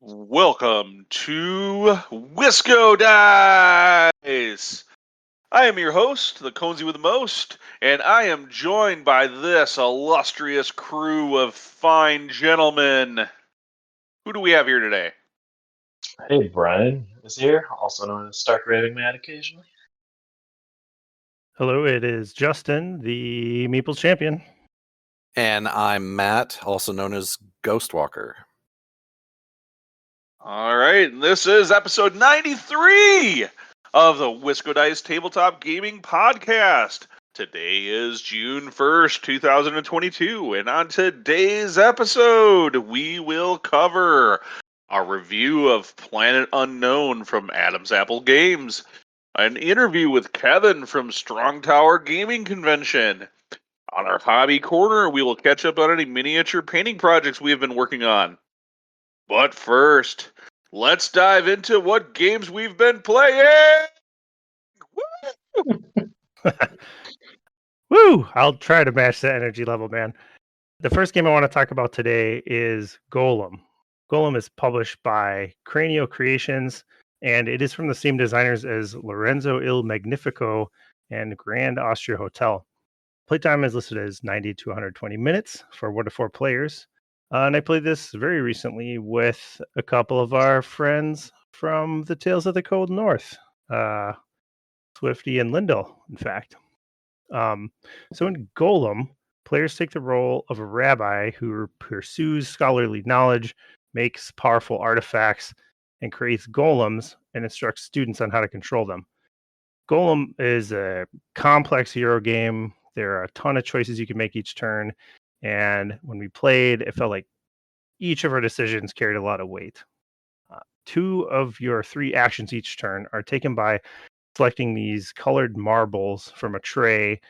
Welcome to Wisco Dice. I am your host, the Conesy with the Most, and I am joined by this illustrious crew of fine gentlemen. Who do we have here today? Hey, Brian is here, also known as Stark Raving Mad occasionally. Hello, it is Justin, the Meeples champion. And I'm Matt, also known as Ghostwalker. All right, and this is episode 93 of the Wisco Dice Tabletop Gaming Podcast. Today is June 1st, 2022, and on today's episode, we will cover a review of Planet Unknown from Adam's Apple Games, an interview with Kevin from Strong Tower Gaming Convention. On our hobby corner, we will catch up on any miniature painting projects we have been working on. But first, let's dive into what games we've been playing! Woo! I'll try to match that energy level, man. The first game I want to talk about today is Golem. Golem is published by Cranio Creations, and it is from the same designers as Lorenzo Il Magnifico and Grand Austria Hotel. Playtime is listed as 90 to 120 minutes for 1 to 4 players. And I played this very recently with a couple of our friends from the Tales of the Cold North, Swifty and Lindell, in fact. So in Golem, players take the role of a rabbi who pursues scholarly knowledge, makes powerful artifacts, and creates golems and instructs students on how to control them. Golem is a complex hero game. There are a ton of choices you can make each turn. And when we played, it felt like each of our decisions carried a lot of weight. 2 of your 3 actions each turn are taken by selecting these colored marbles from a tray,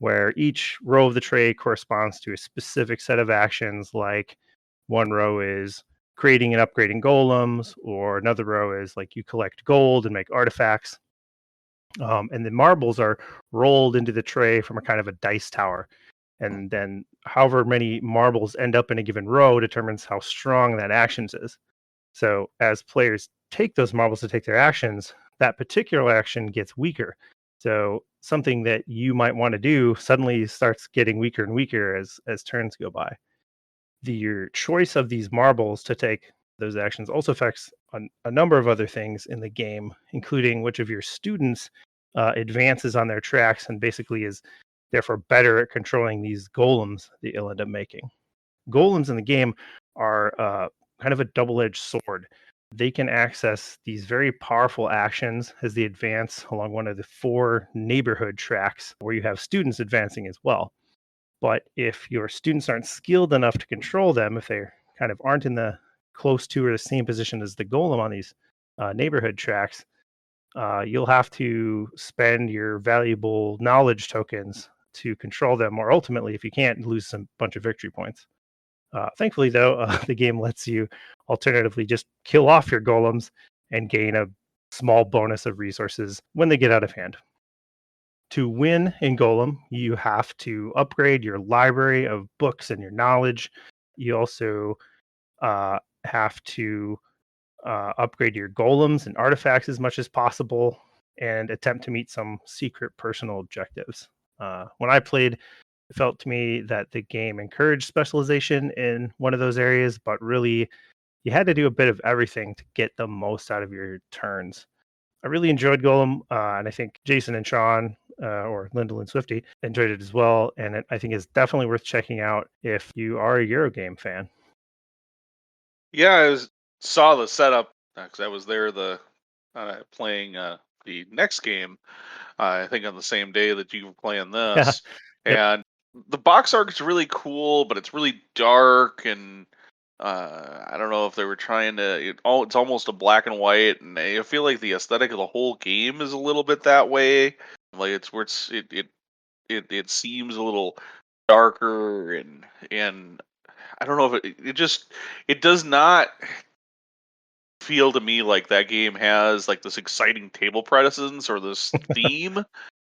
where each row of the tray corresponds to a specific set of actions. Like one row is creating and upgrading golems, or another row is like you collect gold and make artifacts. And the marbles are rolled into the tray from a kind of a dice tower. And then however many marbles end up in a given row determines how strong that actions is. So as players take those marbles to take their actions, that particular action gets weaker. So something that you might want to do suddenly starts getting weaker and weaker as turns go by. Your choice of these marbles to take those actions also affects a number of other things in the game, including which of your students advances on their tracks and basically is therefore better at controlling these golems that you'll end up making. Golems in the game are kind of a double-edged sword. They can access these very powerful actions as they advance along one of the 4 neighborhood tracks where you have students advancing as well. But if your students aren't skilled enough to control them, if they kind of aren't in the close to or the same position as the golem on these neighborhood tracks, you'll have to spend your valuable knowledge tokens to control them, or ultimately, if you can't, lose a bunch of victory points. Thankfully, though, the game lets you alternatively just kill off your golems and gain a small bonus of resources when they get out of hand. To win in Golem, you have to upgrade your library of books and your knowledge. You also have to upgrade your golems and artifacts as much as possible and attempt to meet some secret personal objectives. When I played, it felt to me that the game encouraged specialization in one of those areas, but really you had to do a bit of everything to get the most out of your turns. I really enjoyed Golem, and I think Jason and Sean, or Lyndall and Swifty, enjoyed it as well. And I think it's definitely worth checking out if you are a Eurogame fan. Yeah, saw the setup because I was there playing the next game. I think on the same day that you were playing this, Yep. and the box art's really cool, but it's really dark, and I don't know if they were trying to. It's almost a black and white, and I feel like the aesthetic of the whole game is a little bit that way. Like it's where it seems a little darker, and I don't know if it does not feel to me like that game has like this exciting table presence or this theme.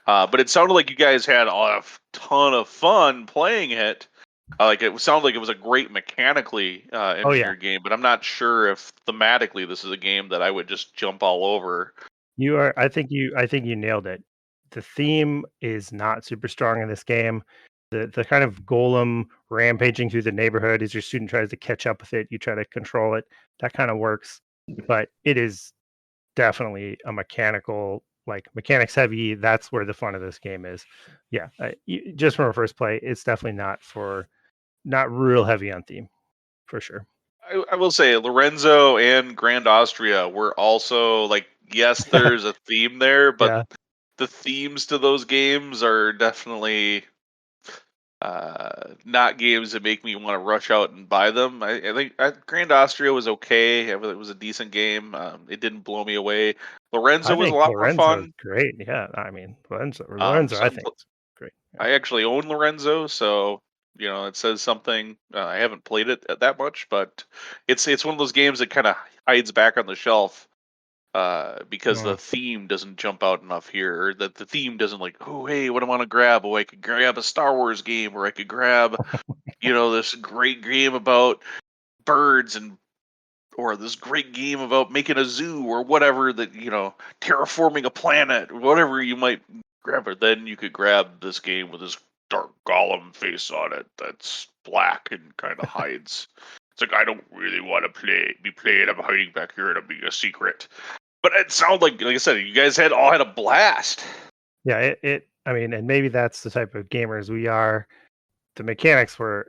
But it sounded like you guys had a ton of fun playing it. It sounded like it was a great mechanically engineered game, but I'm not sure if thematically this is a game that I would just jump all over. You are. I think you nailed it. The theme is not super strong in this game. The kind of golem rampaging through the neighborhood as your student tries to catch up with it, you try to control it. That kind of works, but it is definitely a mechanics heavy. That's where the fun of this game is. Yeah, just from a first play, it's definitely not real heavy on theme, for sure. I will say Lorenzo and Grand Austria were also yes, there's a theme there, but Yeah. the themes to those games are definitely not games that make me want to rush out and buy them. I think Grand Austria was okay. It was a decent game. It didn't blow me away. Lorenzo was a lot more Lorenzo's fun. great. Yeah, I mean Lorenzo, So I think is great. Yeah. I actually own Lorenzo, so it says something. I haven't played it that much, but it's one of those games that kind of hides back on the shelf because the theme doesn't jump out enough here. Or that the theme doesn't oh hey, what do I want to grab? Oh, I could grab a Star Wars game, or I could grab this great game about birds or this great game about making a zoo or whatever that terraforming a planet, whatever you might grab it. Then you could grab this game with this dark golem face on it that's black and kind of hides. It's like, I don't really want to be playing. I'm hiding back here and I'm being a secret. But it sounds like I said, you guys all had a blast. Yeah, I mean, and maybe that's the type of gamers we are. The mechanics were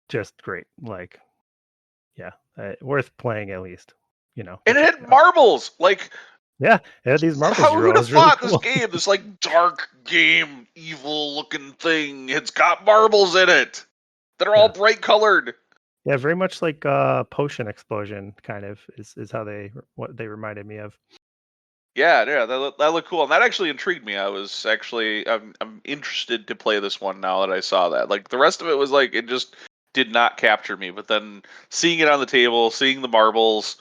just great. Worth playing at least. And it had marbles. Yeah, it had these marbles. Who would have thought really cool. this game, this dark game, evil looking thing, it's got marbles in it that are all bright colored. Yeah, very much like Potion Explosion, kind of is how what they reminded me of. Yeah, that looked cool, and that actually intrigued me. I'm interested to play this one now that I saw that. The rest of it was it just did not capture me, but then seeing it on the table, seeing the marbles,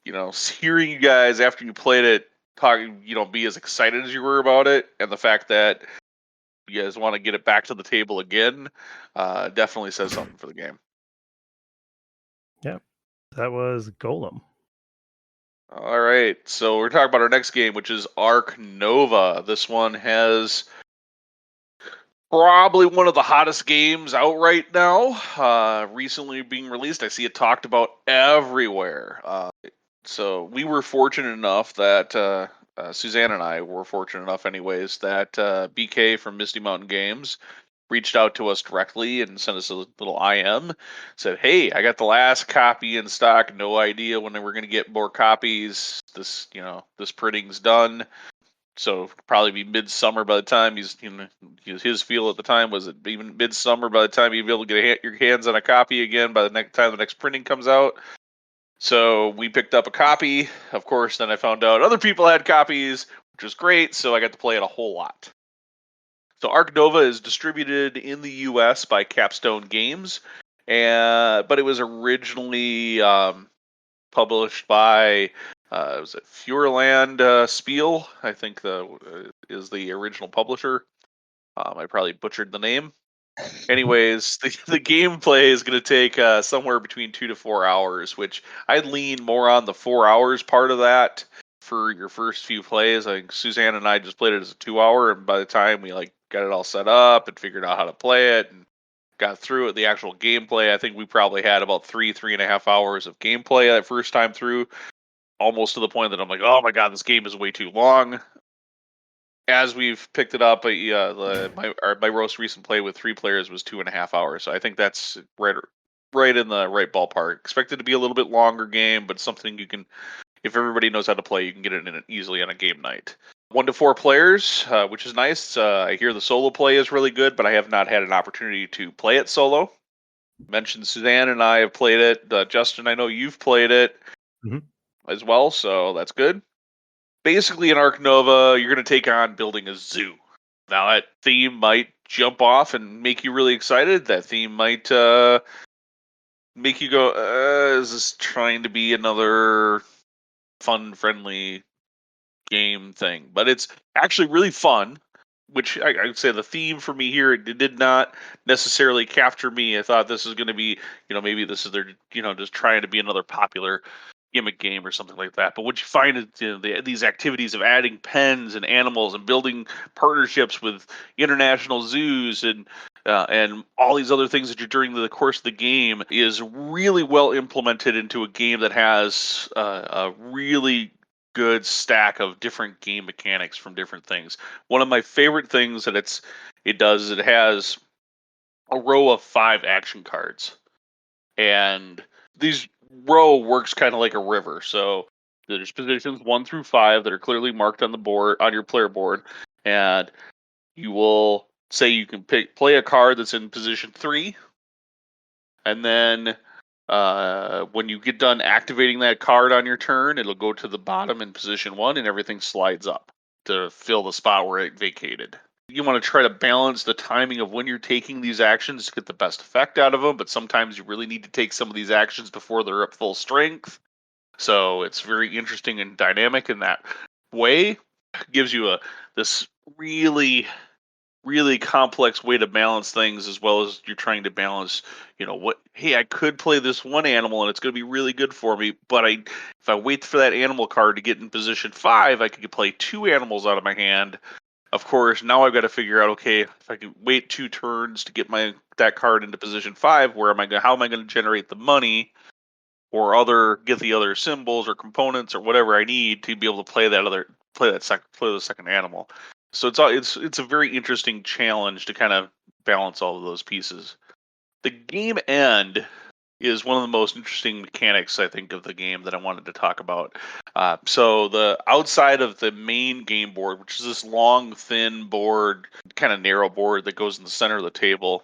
hearing you guys after you played it talking, be as excited as you were about it, and the fact that you guys want to get it back to the table again, definitely says something for the game. Yeah, that was Golem. All right, so we're talking about our next game, which is Ark Nova. This one has probably one of the hottest games out right now. Recently being released, I see it talked about everywhere. So we were fortunate enough that Suzanne and I were fortunate enough, anyways, that BK from Misty Mountain Games reached out to us directly and sent us a little IM. Said, "Hey, I got the last copy in stock. No idea when we're going to get more copies. This printing's done." So probably be midsummer by the time his feel at the time was it even midsummer by the time you'd be able to get your hands on a copy again by the next time the next printing comes out. So we picked up a copy. Of course, then I found out other people had copies, which was great. So I got to play it a whole lot. So Ark Nova is distributed in the U.S. by Capstone Games, but it was originally published by was it Feuerland Spiel? I think is the original publisher. I probably butchered the name. Anyways, the gameplay is going to take somewhere between 2 to 4 hours, which I'd lean more on the 4 hours part of that for your first few plays. I think Suzanne and I just played it as a 2 hour, and by the time we got it all set up and figured out how to play it and got through it, the actual gameplay, I think we probably had about 3.5 hours of gameplay that first time through, almost to the point that I'm like, oh my god, this game is way too long. As we've picked it up, my most recent play with 3 players was 2.5 hours. So I think that's right in the right ballpark. Expected to be a little bit longer game, but something you can, if everybody knows how to play, you can get it in easily on a game night. 1 to 4 players, which is nice. I hear the solo play is really good, but I have not had an opportunity to play it solo. Mentioned Suzanne and I have played it. Justin, I know you've played it as well, so that's good. Basically, in Ark Nova, you're going to take on building a zoo. Now, that theme might jump off and make you really excited. That theme might make you go, is this trying to be another fun, friendly game thing? But it's actually really fun. which I'd say the theme for me here, it did not necessarily capture me. I thought this is going to be, maybe this is their, just trying to be another popular gimmick game or something like that. But what you find is these activities of adding pens and animals and building partnerships with international zoos and all these other things that you're during the course of the game is really well implemented into a game that has a really good stack of different game mechanics from different things. One of my favorite things that it does is it has a row of 5 action cards, and these row works kind of like a river. So there's positions 1 through 5 that are clearly marked on the board, on your player board, and you will say you can play a card that's in position 3, and then when you get done activating that card on your turn, it'll go to the bottom in position 1, and everything slides up to fill the spot where it vacated. You want to try to balance the timing of when you're taking these actions to get the best effect out of them, but sometimes you really need to take some of these actions before they're at full strength. So it's very interesting and dynamic in that way. It gives you this really, really complex way to balance things, as well as you're trying to balance, I could play this one animal and it's going to be really good for me, but if I wait for that animal card to get in position 5, I could play 2 animals out of my hand. Of course, now I've got to figure out, okay, if I can wait 2 turns to get that card into position 5, how am I going to generate the money or get the other symbols or components or whatever I need to be able to play the second animal. So it's a very interesting challenge to kind of balance all of those pieces. The game end is one of the most interesting mechanics, I think, of the game that I wanted to talk about. So the outside of the main game board, which is this long, thin board, kind of narrow board that goes in the center of the table,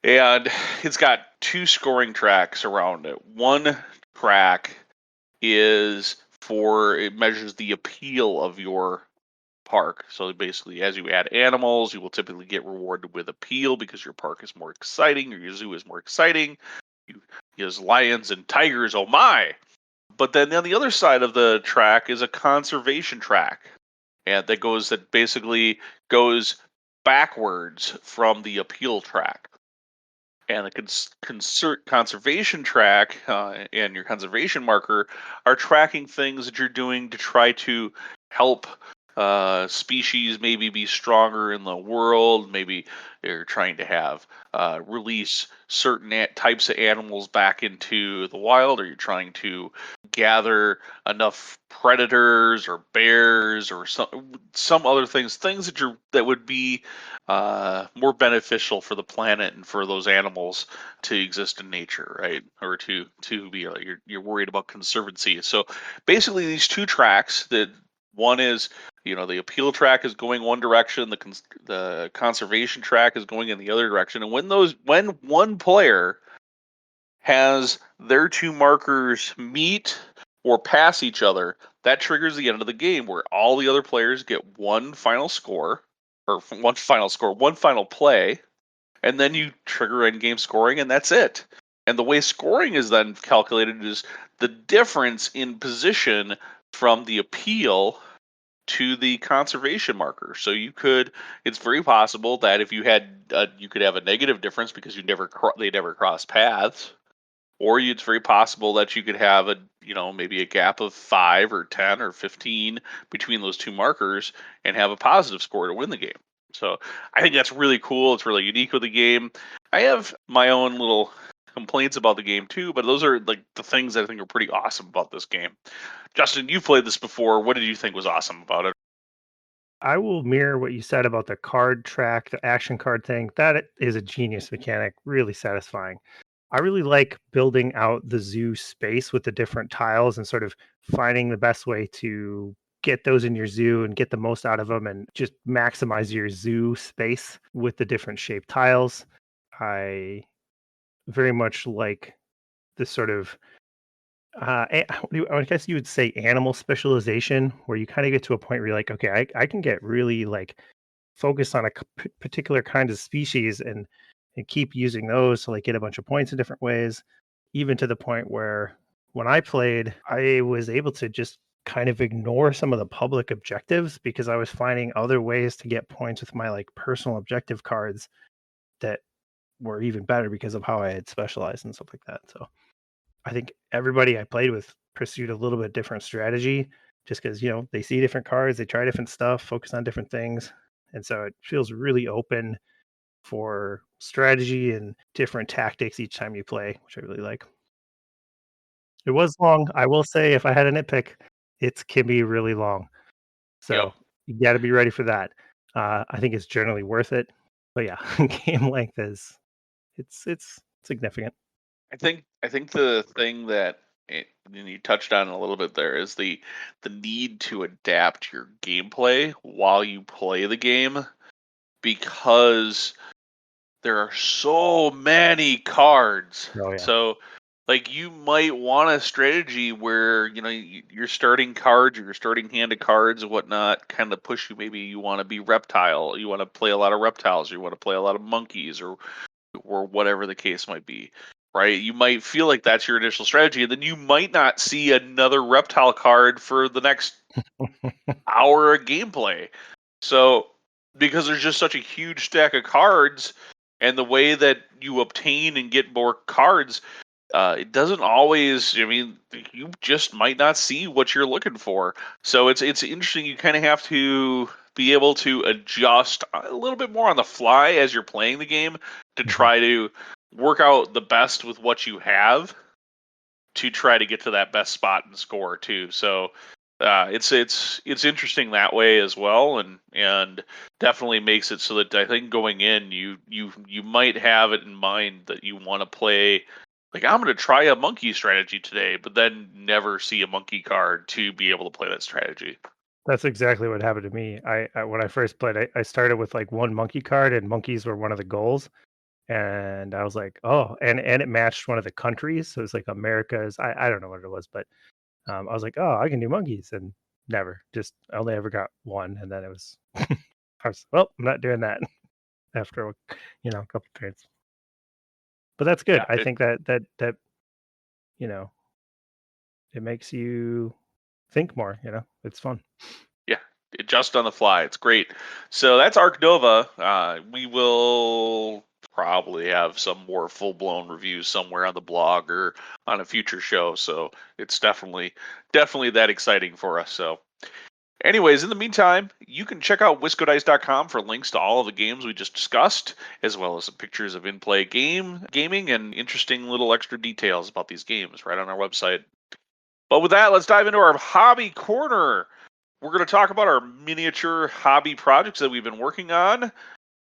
and it's got 2 scoring tracks around it. One track it measures the appeal of your park. So basically, as you add animals, you will typically get rewarded with appeal because your park is more exciting, or your zoo is more exciting. There's lions and tigers, oh my! But then on the other side of the track is a conservation track, and that basically goes backwards from the appeal track. And the conservation track and your conservation marker are tracking things that you're doing to try to help species maybe be stronger in the world. Maybe you're trying to have release certain types of animals back into the wild, or you're trying to gather enough predators or bears or some other things that would be more beneficial for the planet and for those animals to exist in nature, right? Or to be you're worried about conservancy. So basically, these 2 tracks, that one is, the appeal track is going one direction, the conservation track is going in the other direction, and when one player has their 2 markers meet or pass each other, that triggers the end of the game, where all the other players get one final play, and then you trigger end game scoring, and that's it. And the way scoring is then calculated is the difference in position from the appeal to the conservation marker. So it's very possible that if you could have a negative difference because they never cross paths, or it's very possible that you could have maybe a gap of 5 or 10 or 15 between those 2 markers and have a positive score to win the game. So I think that's really cool. It's really unique with the game. I have my own little complaints about the game too, but those are like the things that I think are pretty awesome about this game. Justin, you've played this before. What did you think was awesome about it? I will mirror what you said about the card track, the action card thing. That is a genius mechanic, really satisfying. I really like building out the zoo space with the different tiles and sort of finding the best way to get those in your zoo and get the most out of them and just maximize your zoo space with the different shaped tiles. I very much like this sort of I guess you would say animal specialization, where you kind of get to a point where you're like, okay, I can get really like focused on a particular kind of species and keep using those to like get a bunch of points in different ways, even to the point where when I played, I was able to just kind of ignore some of the public objectives because I was finding other ways to get points with my like personal objective cards that were even better because of how I had specialized and stuff like that. So I think everybody I played with pursued a little bit different strategy just because, they see different cards, they try different stuff, focus on different things. And so it feels really open for strategy and different tactics each time you play, which I really like. It was long. I will say, if I had a nitpick, it can be really long. So you got to be ready for that. I think it's generally worth it. But yeah, game length is it's significant. I think the thing that and you touched on a little bit there is the need to adapt your gameplay while you play the game, because there are so many cards. Oh, yeah. So like you might want a strategy where your starting cards or your starting hand of cards and whatnot kind of push you. Maybe you want to be reptile, you want to play a lot of reptiles, or you want to play a lot of monkeys, or whatever the case might be, right? You might feel like that's your initial strategy, and then you might not see another reptile card for the next hour of gameplay. So, because there's just such a huge stack of cards, and the way that you obtain and get more cards, it doesn't always. I mean, you just might not see what you're looking for. So it's interesting. You kind of have to be able to adjust a little bit more on the fly as you're playing the game to try to work out the best with what you have to try to get to that best spot and score too. So it's interesting that way as well, and definitely makes it so that I think going in you might have it in mind that you want to play. Like, I'm going to try a monkey strategy today, but then never see a monkey card to be able to play that strategy. That's exactly what happened to me. I when I first played, I started with like one monkey card, and monkeys were one of the goals. And I was like, oh, and it matched one of the countries. So it's like America's. I don't know what it was, but I was like, oh, I can do monkeys, and never. Just I only ever got one, and then it was. I was well, I'm not doing that after a couple turns. But that's good. Yeah, I think that it makes you think more. It's fun. Yeah, adjust on the fly. It's great. So that's Ark Nova. We will probably have some more full-blown reviews somewhere on the blog or on a future show. So it's definitely that exciting for us. So anyways, in the meantime, you can check out wiscodice.com for links to all of the games we just discussed, as well as some pictures of in-play gaming and interesting little extra details about these games right on our website. But with that, let's dive into our hobby corner. We're going to talk about our miniature hobby projects that we've been working on.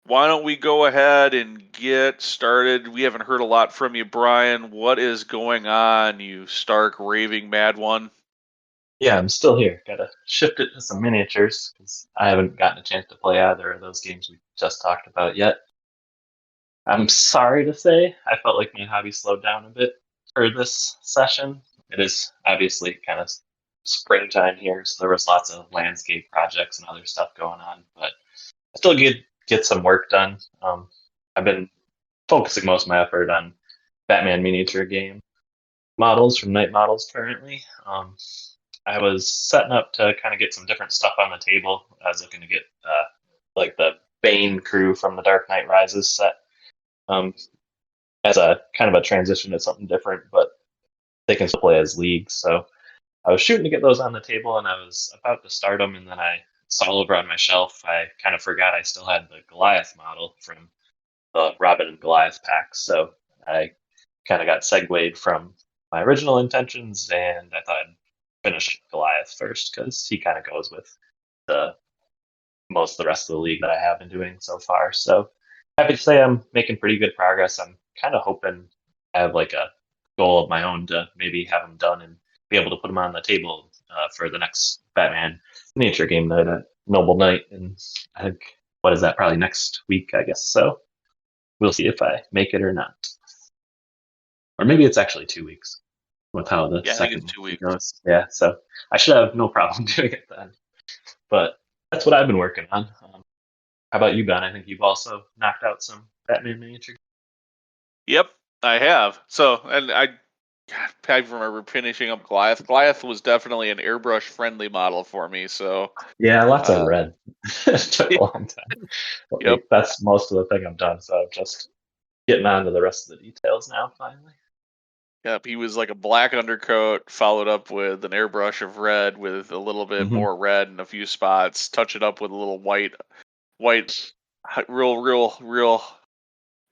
Why don't we go ahead and get started? We haven't heard a lot from you, Brian. What is going on, you stark raving mad one? Yeah, I'm still here. Gotta shift it to some miniatures because I haven't gotten a chance to play either of those games we just talked about yet. I'm sorry to say, I felt like my hobby slowed down a bit for this session. It is obviously kind of springtime here, so there was lots of landscape projects and other stuff going on, but I still get some work done. I've been focusing most of my effort on Batman miniature game models from Night Models currently. I was setting up to kind of get some different stuff on the table. I was looking to get like the Bane crew from the Dark Knight Rises set as a kind of a transition to something different, but they can still play as leagues. So I was shooting to get those on the table, and I was about to start them, and then I saw over on my shelf, I kind of forgot I still had the Goliath model from the Robin and Goliath packs. So I kind of got segued from my original intentions, and I thought I'd finish Goliath first because he kind of goes with the most of the rest of the league that I have been doing so far. So happy to say I'm making pretty good progress. I'm kind of hoping I have like a goal of my own to maybe have them done and be able to put them on the table for the next Batman miniature game night at Noble Night. And I think, what is that, probably next week, I guess. So we'll see if I make it or not. Or maybe it's actually 2 weeks with how the Yeah, I think second it's 2 weeks. goes. Yeah, so I should have no problem doing it then. But that's what I've been working on. How about you, Ben? I think you've also knocked out some Batman miniature. Yep, I have. So, and I God, I remember finishing up Goliath. Goliath was definitely an airbrush-friendly model for me, so... Yeah, lots of red. It took a long time. Yep. That's most of the thing I've done, so I'm just getting on to the rest of the details now, finally. Yep, he was like a black undercoat, followed up with an airbrush of red with a little bit more red in a few spots, touch it up with a little white, real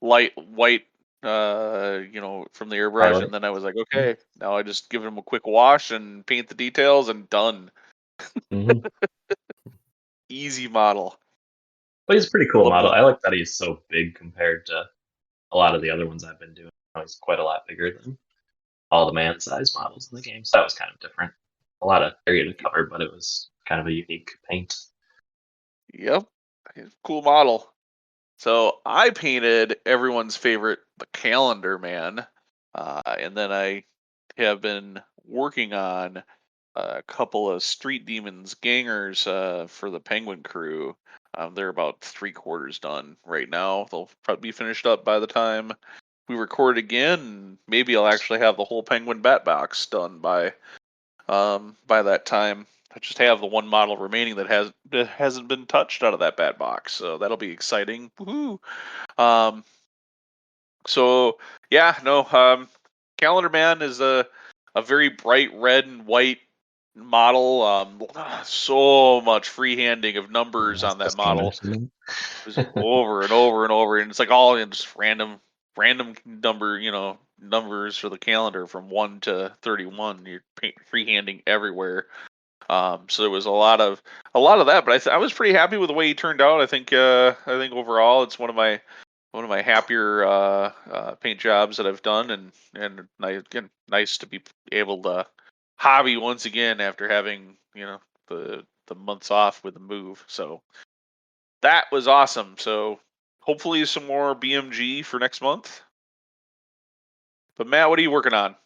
light white, from the airbrush, Highlight. and then I was like, okay, now I just give him a quick wash and paint the details and done. Easy model. But he's a pretty cool Love model. that. I like that he's so big compared to a lot of the other ones I've been doing. He's quite a lot bigger than all the man-sized models in the game, so that was kind of different. A lot of area to cover, but it was kind of a unique paint. Yep, cool model. So I painted everyone's favorite, the Calendar Man, and then I have been working on a couple of Street Demons gangers for the Penguin crew. They're about 3/4 done right now. They'll probably be finished up by the time we record again. And maybe I'll actually have the whole Penguin Bat Box done by that time. I just have the one model remaining that hasn't been touched out of that Bat Box, so that'll be exciting. Woohoo! So yeah, no. Calendar Man is a very bright red and white model. So much freehanding of numbers on that model. It was over and over and over, and it's like all in just random numbers for the calendar from 1 to 31. You're freehanding everywhere. So there was a lot of that, but I was pretty happy with the way he turned out. I think overall it's one of my happier paint jobs that I've done, and again, nice to be able to hobby once again after having the months off with the move. So that was awesome. So hopefully some more BMG for next month. But Matt, what are you working on?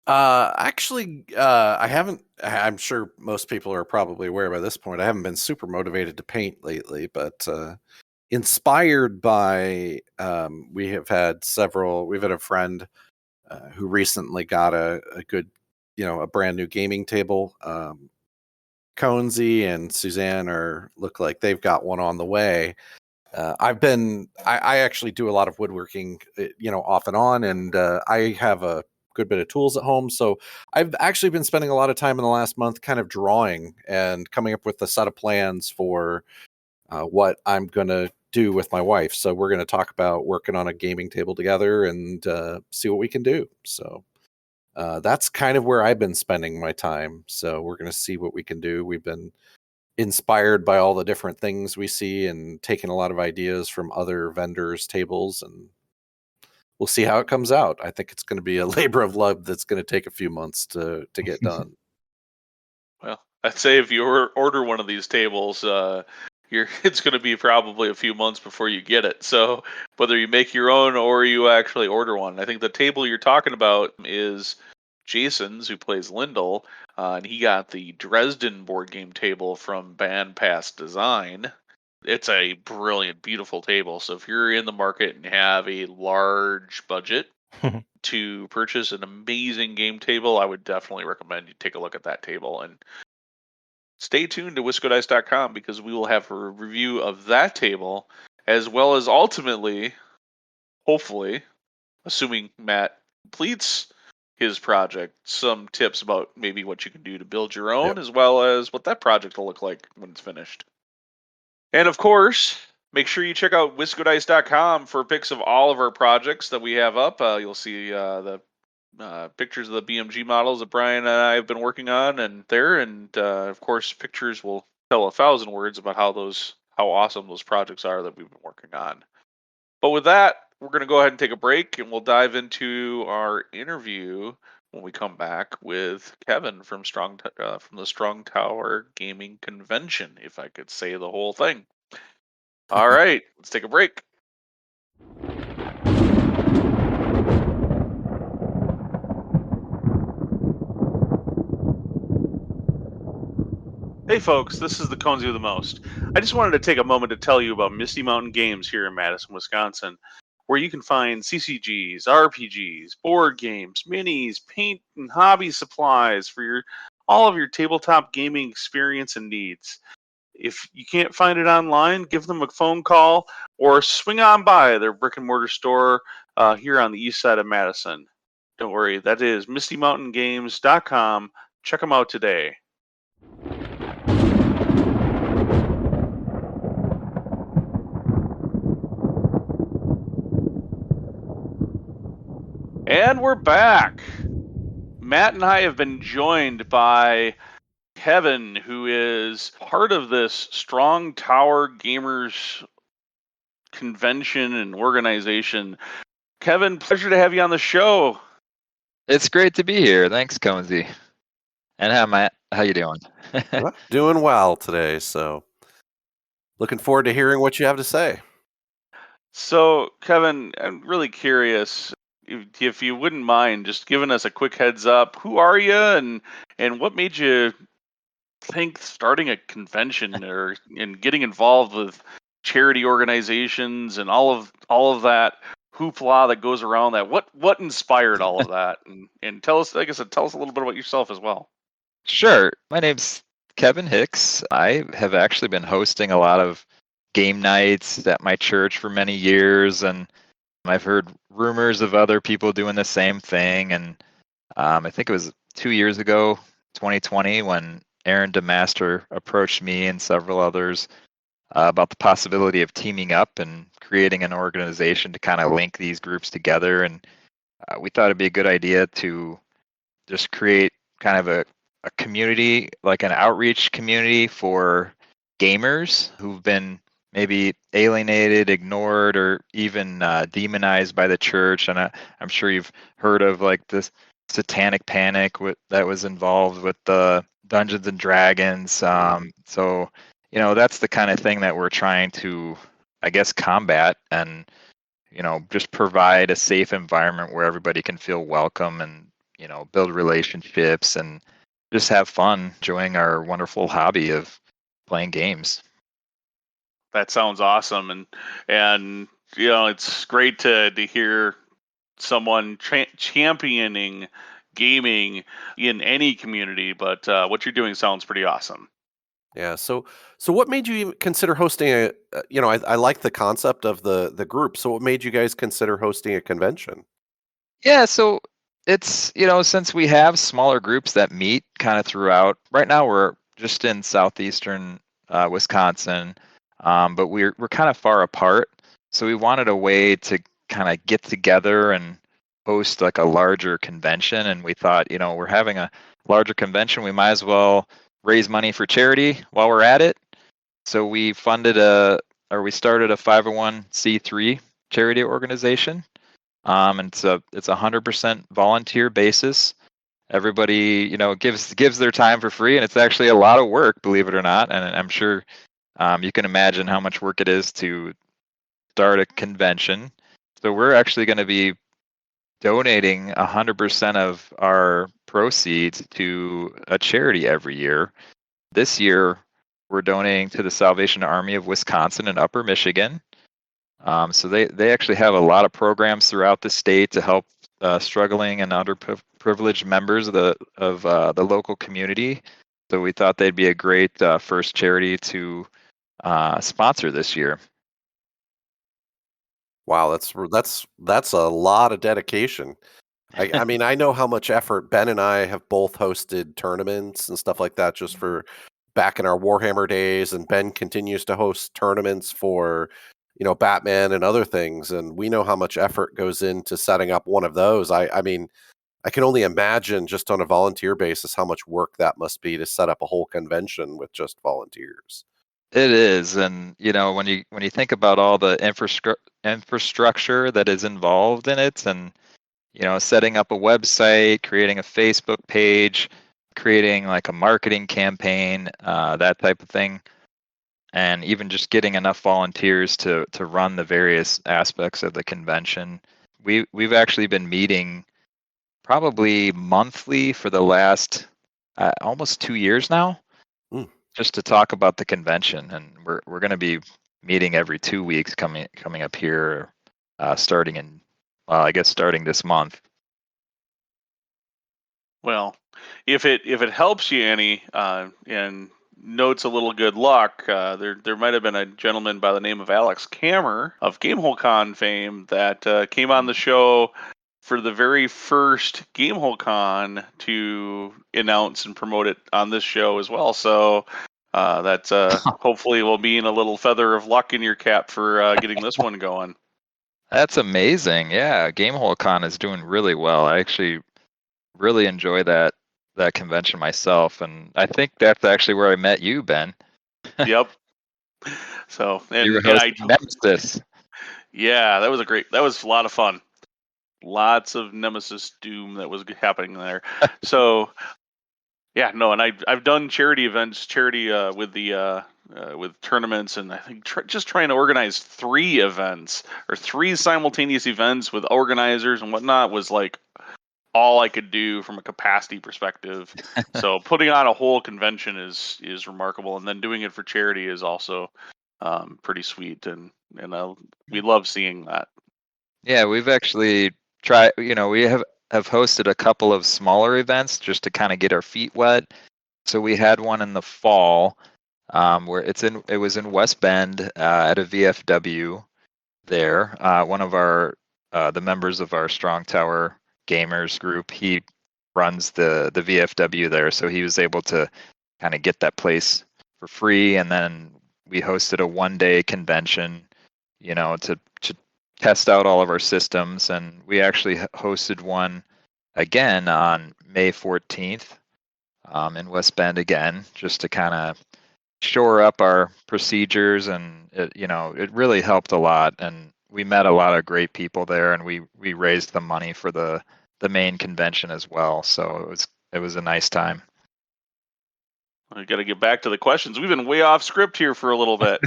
Actually, I haven't. I'm sure most people are probably aware by this point. I haven't been super motivated to paint lately, but inspired by we've had a friend who recently got a good, a brand new gaming table. Conesy and Suzanne look like they've got one on the way. I actually do a lot of woodworking, off and on, and I have a good bit of tools at home. So I've actually been spending a lot of time in the last month kind of drawing and coming up with a set of plans for what I'm going to do with my wife. So we're going to talk about working on a gaming table together and see what we can do. So that's kind of where I've been spending my time. So we're going to see what we can do. We've been inspired by all the different things we see and taking a lot of ideas from other vendors' tables, and we'll see how it comes out. I think it's going to be a labor of love that's going to take a few months to get done. Well, I'd say if you order one of these tables, it's going to be probably a few months before you get it. So whether you make your own or you actually order one, I think the table you're talking about is Jason's, who plays Lyndall, and he got the Dresden board game table from Bandpass Design. It's a brilliant, beautiful table. So if you're in the market and have a large budget to purchase an amazing game table, I would definitely recommend you take a look at that table. And stay tuned to WiscoDice.com because we will have a review of that table, as well as ultimately, hopefully, assuming Matt completes his project, some tips about maybe what you can do to build your own, as well as what that project will look like when it's finished. And of course, make sure you check out WiscoDice.com for pics of all of our projects that we have up. You'll see the pictures of the BMG models that Brian and I have been working on, and of course, pictures will tell 1,000 words about how awesome those projects are that we've been working on. But with that, we're going to go ahead and take a break, and we'll dive into our interview when we come back with Kevin from the Strong Tower Gaming Convention, if I could say the whole thing. All right, let's take a break. Hey folks, this is the Conesy with the Most. I just wanted to take a moment to tell you about Misty Mountain Games here in Madison, Wisconsin, where you can find CCGs, RPGs, board games, minis, paint and hobby supplies for all of your tabletop gaming experience and needs. If you can't find it online, give them a phone call or swing on by their brick and mortar store here on the east side of Madison. Don't worry, that is MistyMountainGames.com. Check them out today. And we're back. Matt and I have been joined by Kevin, who is part of this Strong Tower Gamers convention and organization. Kevin, pleasure to have you on the show. It's great to be here. Thanks, Cozy. And hi, Matt. How you doing? Doing well today, so looking forward to hearing what you have to say. So, Kevin, I'm really curious if you wouldn't mind just giving us a quick heads up. Who are you, and what made you think starting a convention and getting involved with charity organizations and all of that hoopla that goes around that? What inspired all of that? And tell us, like I said, tell us a little bit about yourself as well. Sure. My name's Kevin Hicks. I have actually been hosting a lot of game nights at my church for many years, and I've heard rumors of other people doing the same thing. And I think it was 2 years ago, 2020, when Aaron DeMaster approached me and several others about the possibility of teaming up and creating an organization to kind of link these groups together. And we thought it'd be a good idea to just create kind of a community, like an outreach community for gamers who've been maybe alienated, ignored, or even demonized by the church. And I'm sure you've heard of like this satanic panic that was involved with the Dungeons and Dragons. So, that's the kind of thing that we're trying to, I guess, combat and, just provide a safe environment where everybody can feel welcome and, build relationships and just have fun enjoying our wonderful hobby of playing games. That sounds awesome, and it's great to hear someone championing gaming in any community. But what you're doing sounds pretty awesome. Yeah. So what made you even consider hosting I like the concept of the group. So what made you guys consider hosting a convention? Yeah, so it's, since we have smaller groups that meet kind of throughout, right now we're just in southeastern Wisconsin, but we're kind of far apart. So we wanted a way to kind of get together and host like a larger convention. And we thought, we're having a larger convention, we might as well raise money for charity while we're at it. So we started a 501c3 charity organization. And it's a 100% volunteer basis. Everybody, gives their time for free, and it's actually a lot of work, believe it or not. And I'm sure you can imagine how much work it is to start a convention. So we're actually going to be donating 100% of our proceeds to a charity every year. This year, we're donating to the Salvation Army of Wisconsin and Upper Michigan. So they actually have a lot of programs throughout the state to help struggling and underprivileged members of the local community. So we thought they'd be a great first charity to sponsor this year. Wow, that's a lot of dedication. I mean, I know how much effort Ben and I have both hosted tournaments and stuff like that just for back in our Warhammer days, and Ben continues to host tournaments for Batman and other things, and we know how much effort goes into setting up one of those. I mean, I can only imagine just on a volunteer basis how much work that must be to set up a whole convention with just volunteers. It is, and when you think about all the infrastructure that is involved in it, and setting up a website, creating a Facebook page, creating like a marketing campaign, that type of thing, and even just getting enough volunteers to run the various aspects of the convention. We've actually been meeting probably monthly for the last almost 2 years now. Just to talk about the convention, and we're going to be meeting every 2 weeks coming up here starting this month. Well, if it helps you any, and notes a little good luck, there might have been a gentleman by the name of Alex Kammer of GameholeCon fame that came on the show for the very first GameholeCon to announce and promote it on this show as well. So that's hopefully will be a little feather of luck in your cap for getting this one going. That's amazing. Yeah, GameholeCon is doing really well. I actually really enjoy that convention myself, and I think that's actually where I met you, Ben. Yep. So you were hosting Nemesis. Yeah, that was a lot of fun. Lots of Nemesis Doom that was happening there. So yeah, no, and I've done charity events, with the with tournaments, and I think just trying to organize 3 events or 3 simultaneous events with organizers and whatnot was like all I could do from a capacity perspective. So putting on a whole convention is remarkable, and then doing it for charity is also pretty sweet, and we love seeing that. Yeah, we've actually tried. We have hosted a couple of smaller events just to kind of get our feet wet. So we had one in the fall where it was in West Bend at a VFW there. One of the members of our Strong Tower Gamers group, he runs the VFW there, so he was able to kind of get that place for free, and then we hosted a 1-day convention, to test out all of our systems, and we actually hosted one again on May 14th in West Bend again, just to kind of shore up our procedures, and it really helped a lot, and we met a lot of great people there, and we raised the money for the main convention as well. So it was a nice time. We got to get back to the questions. We've been way off script here for a little bit.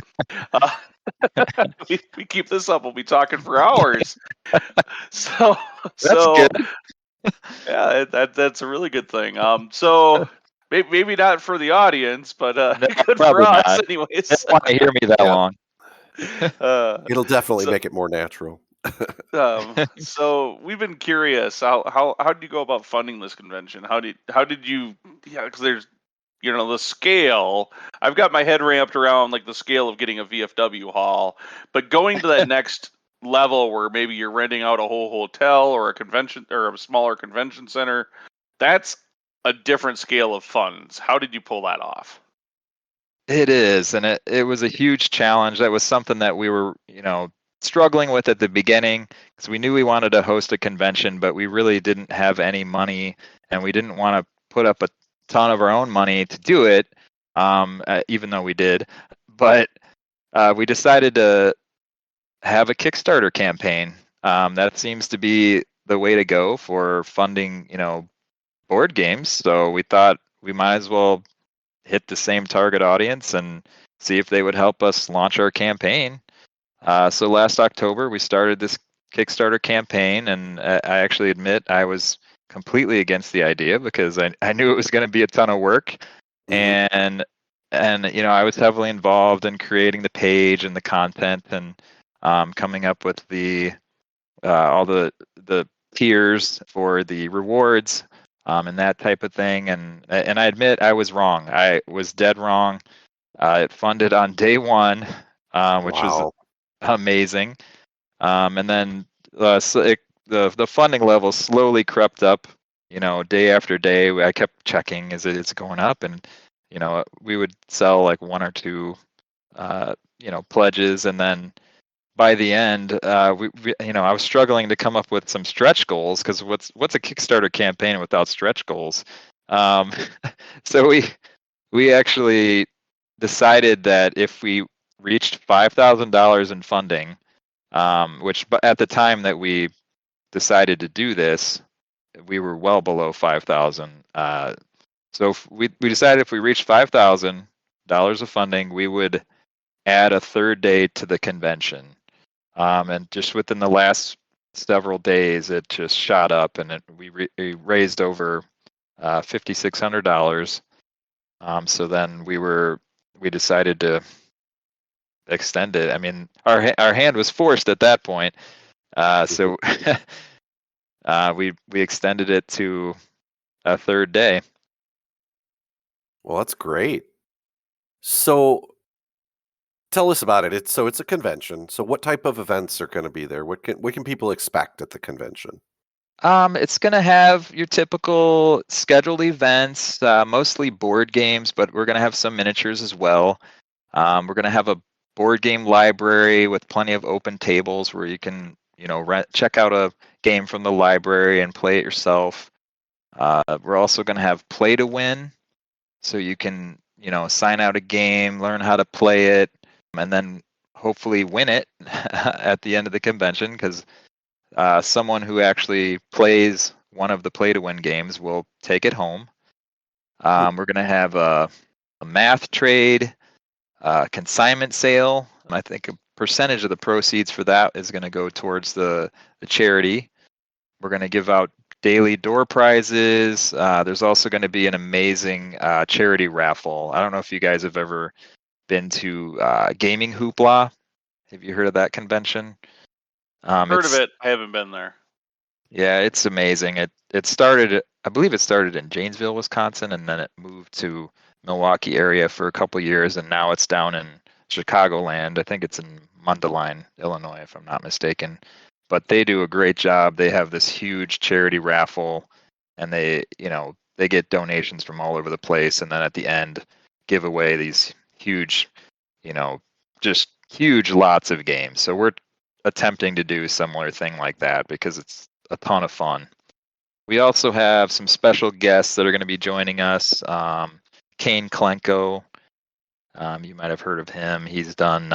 We keep this up, we'll be talking for hours. So good. Yeah, that's a really good thing. So maybe not for the audience, but good for us, not. anyways. They don't want to hear me that long. It'll definitely make it more natural. So we've been curious, how did you go about funding this convention? How did you? Yeah, because there's the scale. I've got my head ramped around like the scale of getting a VFW hall, but going to that next level where maybe you're renting out a whole hotel or a convention or a smaller convention center, that's a different scale of funds. How did you pull that off? It is, and it was a huge challenge. That was something that we were, struggling with at the beginning, because we knew we wanted to host a convention, but we really didn't have any money, and we didn't want to put up a ton of our own money to do it, even though we did. But we decided to have a Kickstarter campaign. That seems to be the way to go for funding, board games. So we thought we might as well hit the same target audience and see if they would help us launch our campaign. So last October, we started this Kickstarter campaign, and I actually admit I was completely against the idea because I knew it was going to be a ton of work. Mm-hmm. And I was heavily involved in creating the page and the content, and coming up with all the tiers for the rewards, and that type of thing. And I admit I was wrong. I was dead wrong. It funded on day 1, which was amazing. And then the funding level slowly crept up, day after day. I kept checking, it's going up, and we would sell like 1 or 2 pledges, and then by the end, I was struggling to come up with some stretch goals, because what's a Kickstarter campaign without stretch goals? So we actually decided that if we reached $5,000 in funding, which at the time that we decided to do this, we were well below 5,000. So we decided if we reached $5,000 of funding, we would add a 3rd day to the convention. And just within the last several days, it just shot up, and we raised over $5,600. So then we decided to extend it. I mean, our hand was forced at that point. So we extended it to a third day. Well, that's great. So tell us about it. It's a convention. So what type of events are going to be there? What can people expect at the convention? It's going to have your typical scheduled events, mostly board games, but we're going to have some miniatures as well. We're going to have a board game library with plenty of open tables where you can, check out a game from the library and play it yourself. We're also going to have play to win, so you can, sign out a game, learn how to play it, and then hopefully win it at the end of the convention, because someone who actually plays one of the play to win games will take it home. We're going to have a math trade, consignment sale. I think a percentage of the proceeds for that is going to go towards the charity. We're going to give out daily door prizes. There's also going to be an amazing charity raffle. I don't know if you guys have ever been to Gaming Hoopla. Have you heard of that convention? Heard of it. I haven't been there. Yeah, it's amazing. It started, I believe it started in Janesville, Wisconsin, and then it moved to Milwaukee area for a couple years, and now it's down in Chicagoland. I think it's in Mundelein, Illinois, if I'm not mistaken. But they do a great job. They have this huge charity raffle, and they get donations from all over the place, and then at the end give away these huge, just huge lots of games. So we're attempting to do a similar thing like that because it's a ton of fun. We also have some special guests that are going to be joining us. Kane Klenko, you might have heard of him. He's done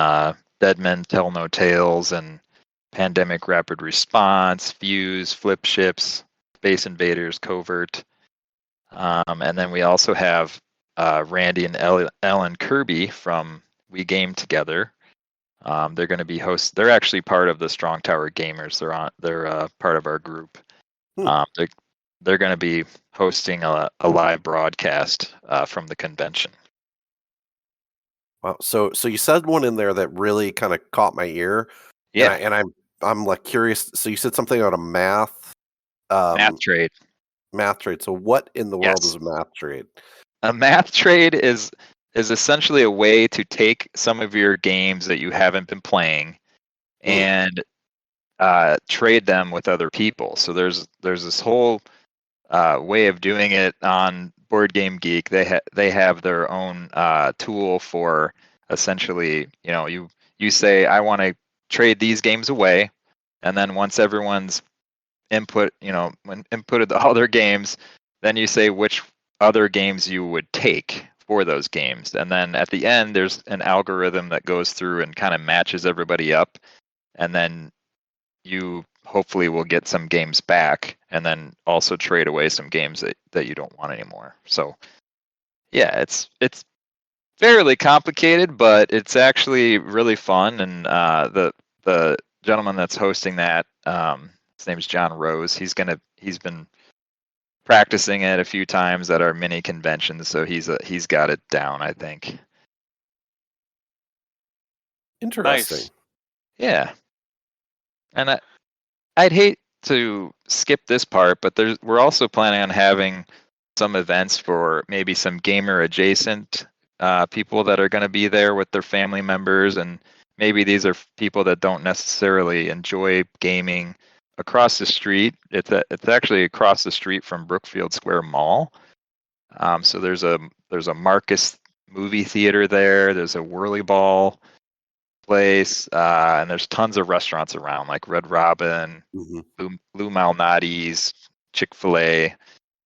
Dead Men Tell No Tales and Pandemic Rapid Response, Fuse, Flip Ships, Space Invaders, Covert. And then we also have Randy and Ellen Kirby from We Game Together. They're going to be hosts. They're actually part of the Strong Tower Gamers. They're part of our group. They're going to be hosting a live broadcast from the convention. Wow. So you said one in there that really kind of caught my ear. Yeah. And I'm like curious. So you said something about a math trade. Math trade. So what in the world is a math trade? A math trade is essentially a way to take some of your games that you haven't been playing and trade them with other people. So there's this whole way of doing it on Board Game Geek. They have their own tool for essentially, you say, I want to trade these games away, and then once everyone's inputted all their games, then you say which other games you would take for those games, and then at the end there's an algorithm that goes through and kind of matches everybody up, and then you hopefully will get some games back and then also trade away some games that you don't want anymore. So yeah, it's fairly complicated, but it's actually really fun. And the gentleman that's hosting that, his name's John Rose. He's been practicing it a few times at our mini conventions, so he's got it down, I think. Interesting. Nice. Yeah. And I'd hate to skip this part, but we're also planning on having some events for maybe some gamer adjacent people that are going to be there with their family members, and maybe these are people that don't necessarily enjoy gaming. Across the street, it's actually across the street from Brookfield Square Mall. So there's a Marcus movie theater there. There's a Whirly Ball place, and there's tons of restaurants around, like Red Robin, Lou Malnati's, Chick-fil-A,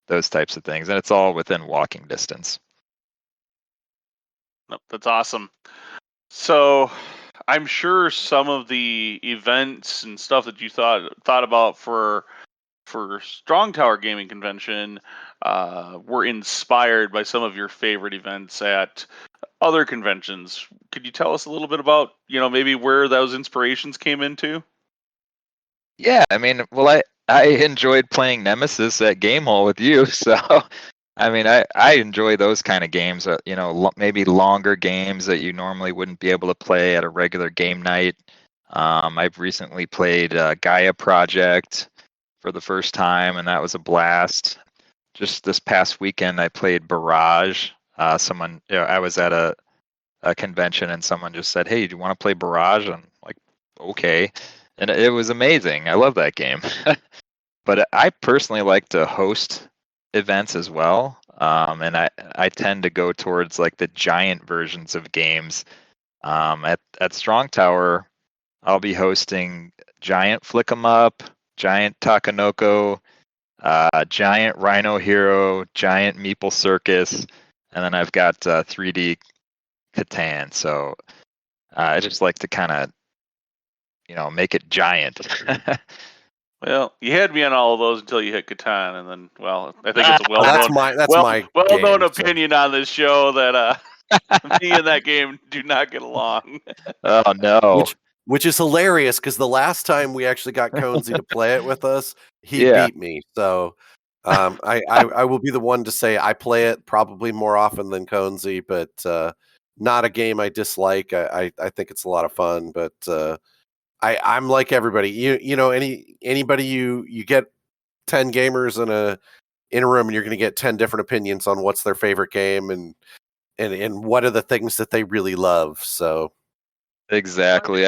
those types of things, and it's all within walking distance. Nope, that's awesome. So I'm sure some of the events and stuff that you thought about for Strong Tower Gaming Convention were inspired by some of your favorite events at other conventions. Could you tell us a little bit about, maybe where those inspirations came into? Yeah, I mean, well, I enjoyed playing Nemesis at Game Hall with you, so I mean, I enjoy those kind of games, maybe longer games that you normally wouldn't be able to play at a regular game night. I've recently played Gaia Project for the first time, and that was a blast. Just this past weekend, I played Barrage. I was at a convention, and someone just said, "Hey, do you want to play Barrage?" And I'm like, "Okay," and it was amazing. I love that game. But I personally like to host events as well, and I tend to go towards like the giant versions of games. At Strong Tower, I'll be hosting Giant Flick 'em Up, Giant Takanoko, Giant Rhino Hero, Giant Meeple Circus, and then I've got 3D Catan. So I just like to kind of, make it giant. Well, you had me on all of those until you hit Catan, and then, well, I think it's a That's well-known, my well-known game, so. opinion on this show that me and that game do not get along. Oh no! Which is hilarious because the last time we actually got Conesy to play it with us, he Yeah. beat me. So I will be the one to say I play it probably more often than Conesy, but not a game I dislike. I think it's a lot of fun, but I'm like everybody. Anybody you get 10 gamers in a room, and you're going to get 10 different opinions on what's their favorite game and what are the things that they really love. So Exactly.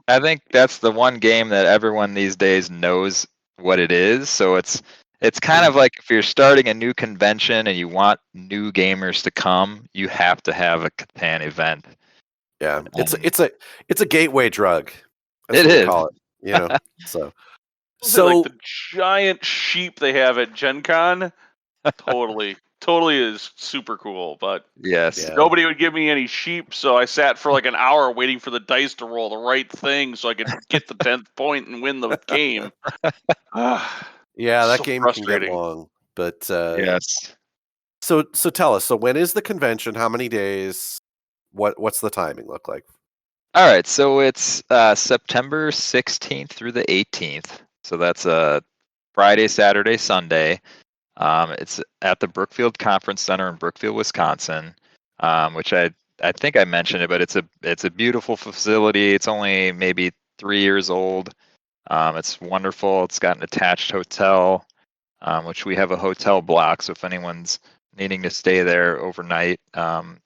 I think that's the one game that everyone these days knows what it is. So it's kind of like if you're starting a new convention and you want new gamers to come, you have to have a Catan event. Yeah, it's a gateway drug. That's It what is. they call it. So Like the giant sheep they have at Gen Con, totally is super cool. But yes, nobody would give me any sheep, so I sat for like an hour waiting for the dice to roll the right thing so I could get the 10th point and win the game. Yeah, that so game can get long. But yes. So tell us. So when is the convention? How many days? What's the timing look like? All right, so it's September 16th through the 18th. So that's a Friday, Saturday, Sunday. It's at the Brookfield Conference Center in Brookfield, Wisconsin, which I think I mentioned it, but it's a beautiful facility. It's only maybe 3 years old. It's wonderful. It's got an attached hotel, which we have a hotel block. So if anyone's needing to stay there overnight,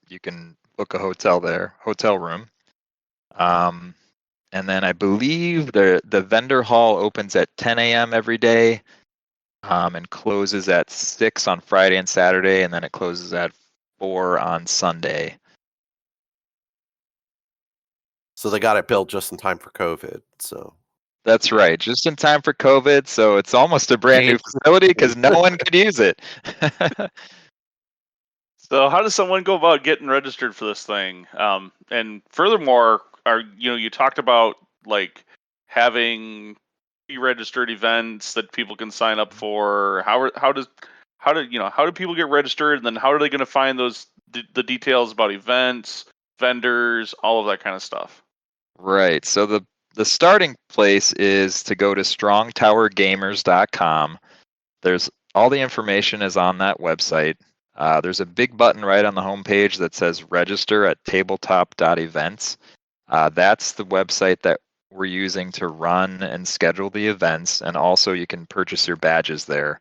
you can book a hotel room. And then I believe the vendor hall opens at 10 a.m. every day. And closes at 6 on Friday and Saturday, and then it closes at 4 on Sunday. So they got it built just in time for COVID. So that's right, just in time for COVID. So it's almost a brand new facility because no one could use it. So how does someone go about getting registered for this thing? And furthermore, you talked about like having registered events that people can sign up for. How do people get registered, and then how are they going to find the details about events, vendors, all of that kind of stuff? Right. So the starting place is to go to strongtowergamers.com. There's all the information is on that website. There's a big button right on the homepage that says register at tabletop.events. That's the website that we're using to run and schedule the events, and also you can purchase your badges there.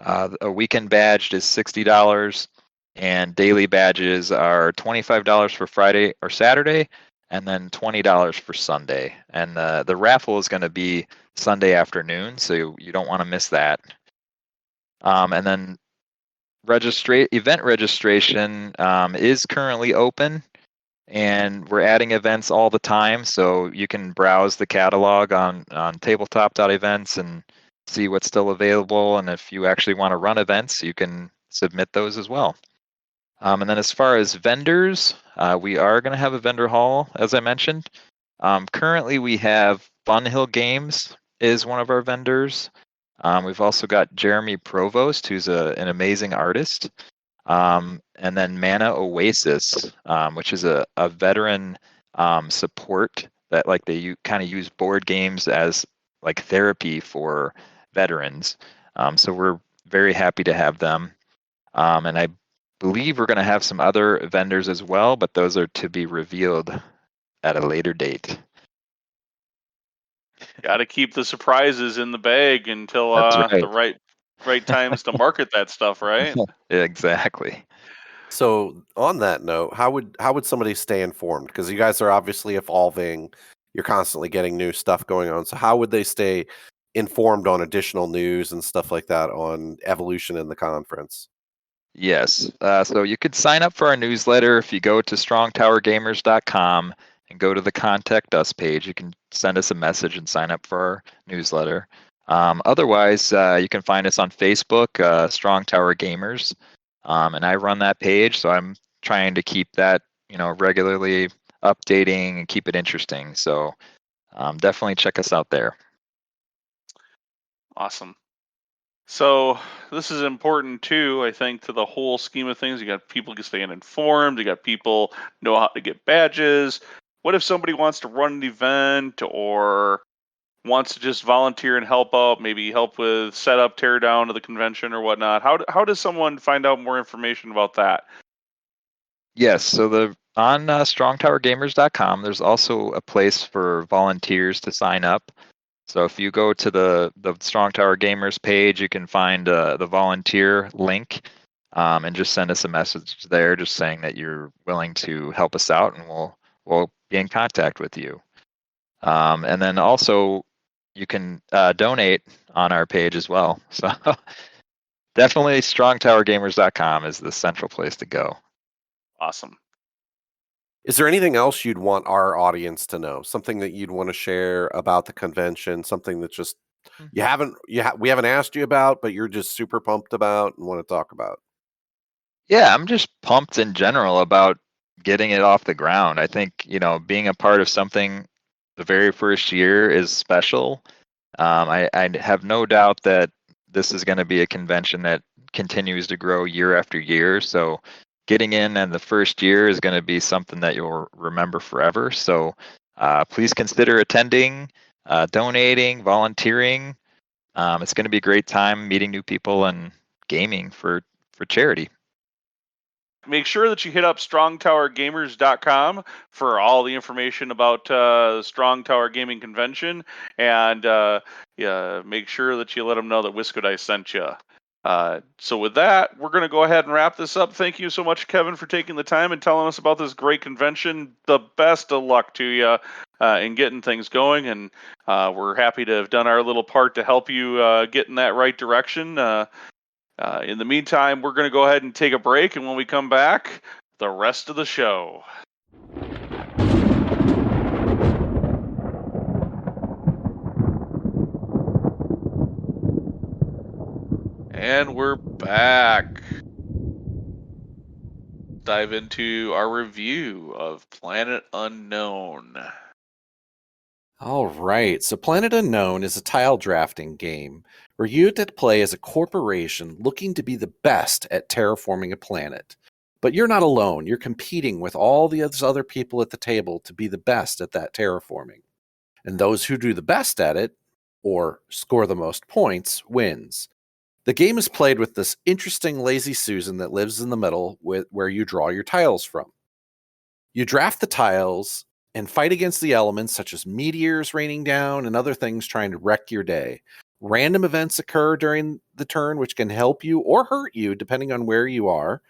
A weekend badge is $60, and daily badges are $25 for Friday or Saturday, and then $20 for Sunday. And the raffle is going to be Sunday afternoon, so you don't want to miss that. And then event registration is currently open. And we're adding events all the time, so you can browse the catalog on tabletop.events and see what's still available. And if you actually want to run events, you can submit those as well. And then as far as vendors, we are going to have a vendor hall, as I mentioned. Currently, we have Funhill Games is one of our vendors. We've also got Jeremy Provost, who's an amazing artist. And then Mana Oasis, which is a veteran support that like they kind of use board games as like therapy for veterans. So we're very happy to have them. And I believe we're going to have some other vendors as well, but those are to be revealed at a later date. Got to keep the surprises in the bag until That's the right times to market that stuff, right? Exactly. So on that note, how would somebody stay informed? Because you guys are obviously evolving. You're constantly getting new stuff going on. So how would they stay informed on additional news and stuff like that on evolution in the conference? Yes. So you could sign up for our newsletter if you go to strongtowergamers.com and go to the Contact Us page. You can send us a message and sign up for our newsletter. Otherwise, you can find us on Facebook, Strong Tower Gamers, and I run that page. So I'm trying to keep that, regularly updating and keep it interesting. So definitely check us out there. Awesome. So this is important too, I think, to the whole scheme of things. You got people staying informed. You got people know how to get badges. What if somebody wants to run an event or wants to just volunteer and help out, maybe help with setup, tear down of the convention or whatnot? How does someone find out more information about that? Yes, so on strongtowergamers.com, there's also a place for volunteers to sign up. So if you go to the Strong Tower Gamers page, you can find the volunteer link and just send us a message there, just saying that you're willing to help us out, and we'll be in contact with you. And then also you can donate on our page as well. So definitely strongtowergamers.com is the central place to go. Awesome. Is there anything else you'd want our audience to know? Something that you'd want to share about the convention? Something that just we haven't asked you about, but you're just super pumped about and want to talk about? Yeah, I'm just pumped in general about getting it off the ground. I think, being a part of something the very first year is special. I have no doubt that this is going to be a convention that continues to grow year after year. So getting in the first year is going to be something that you'll remember forever. So please consider attending, donating, volunteering. It's going to be a great time meeting new people and gaming for charity. Make sure that you hit up strongtowergamers.com for all the information about Strong Tower Gaming Convention, and make sure that you let them know that Wisco Dice sent you. So with that, we're going to go ahead and wrap this up. Thank you so much, Kevin, for taking the time and telling us about this great convention. The best of luck to you in getting things going, and we're happy to have done our little part to help you get in that right direction. In the meantime, we're going to go ahead and take a break, and when we come back, the rest of the show. And we're back. Dive into our review of Planet Unknown. All right. So Planet Unknown is a tile drafting game where you have to play as a corporation looking to be the best at terraforming a planet. But you're not alone. You're competing with all the other people at the table to be the best at that terraforming. And those who do the best at it, or score the most points, wins. The game is played with this interesting lazy Susan that lives in the middle where you draw your tiles from. You draft the tiles and fight against the elements such as meteors raining down and other things trying to wreck your day. Random events occur during the turn which can help you or hurt you depending on where you are,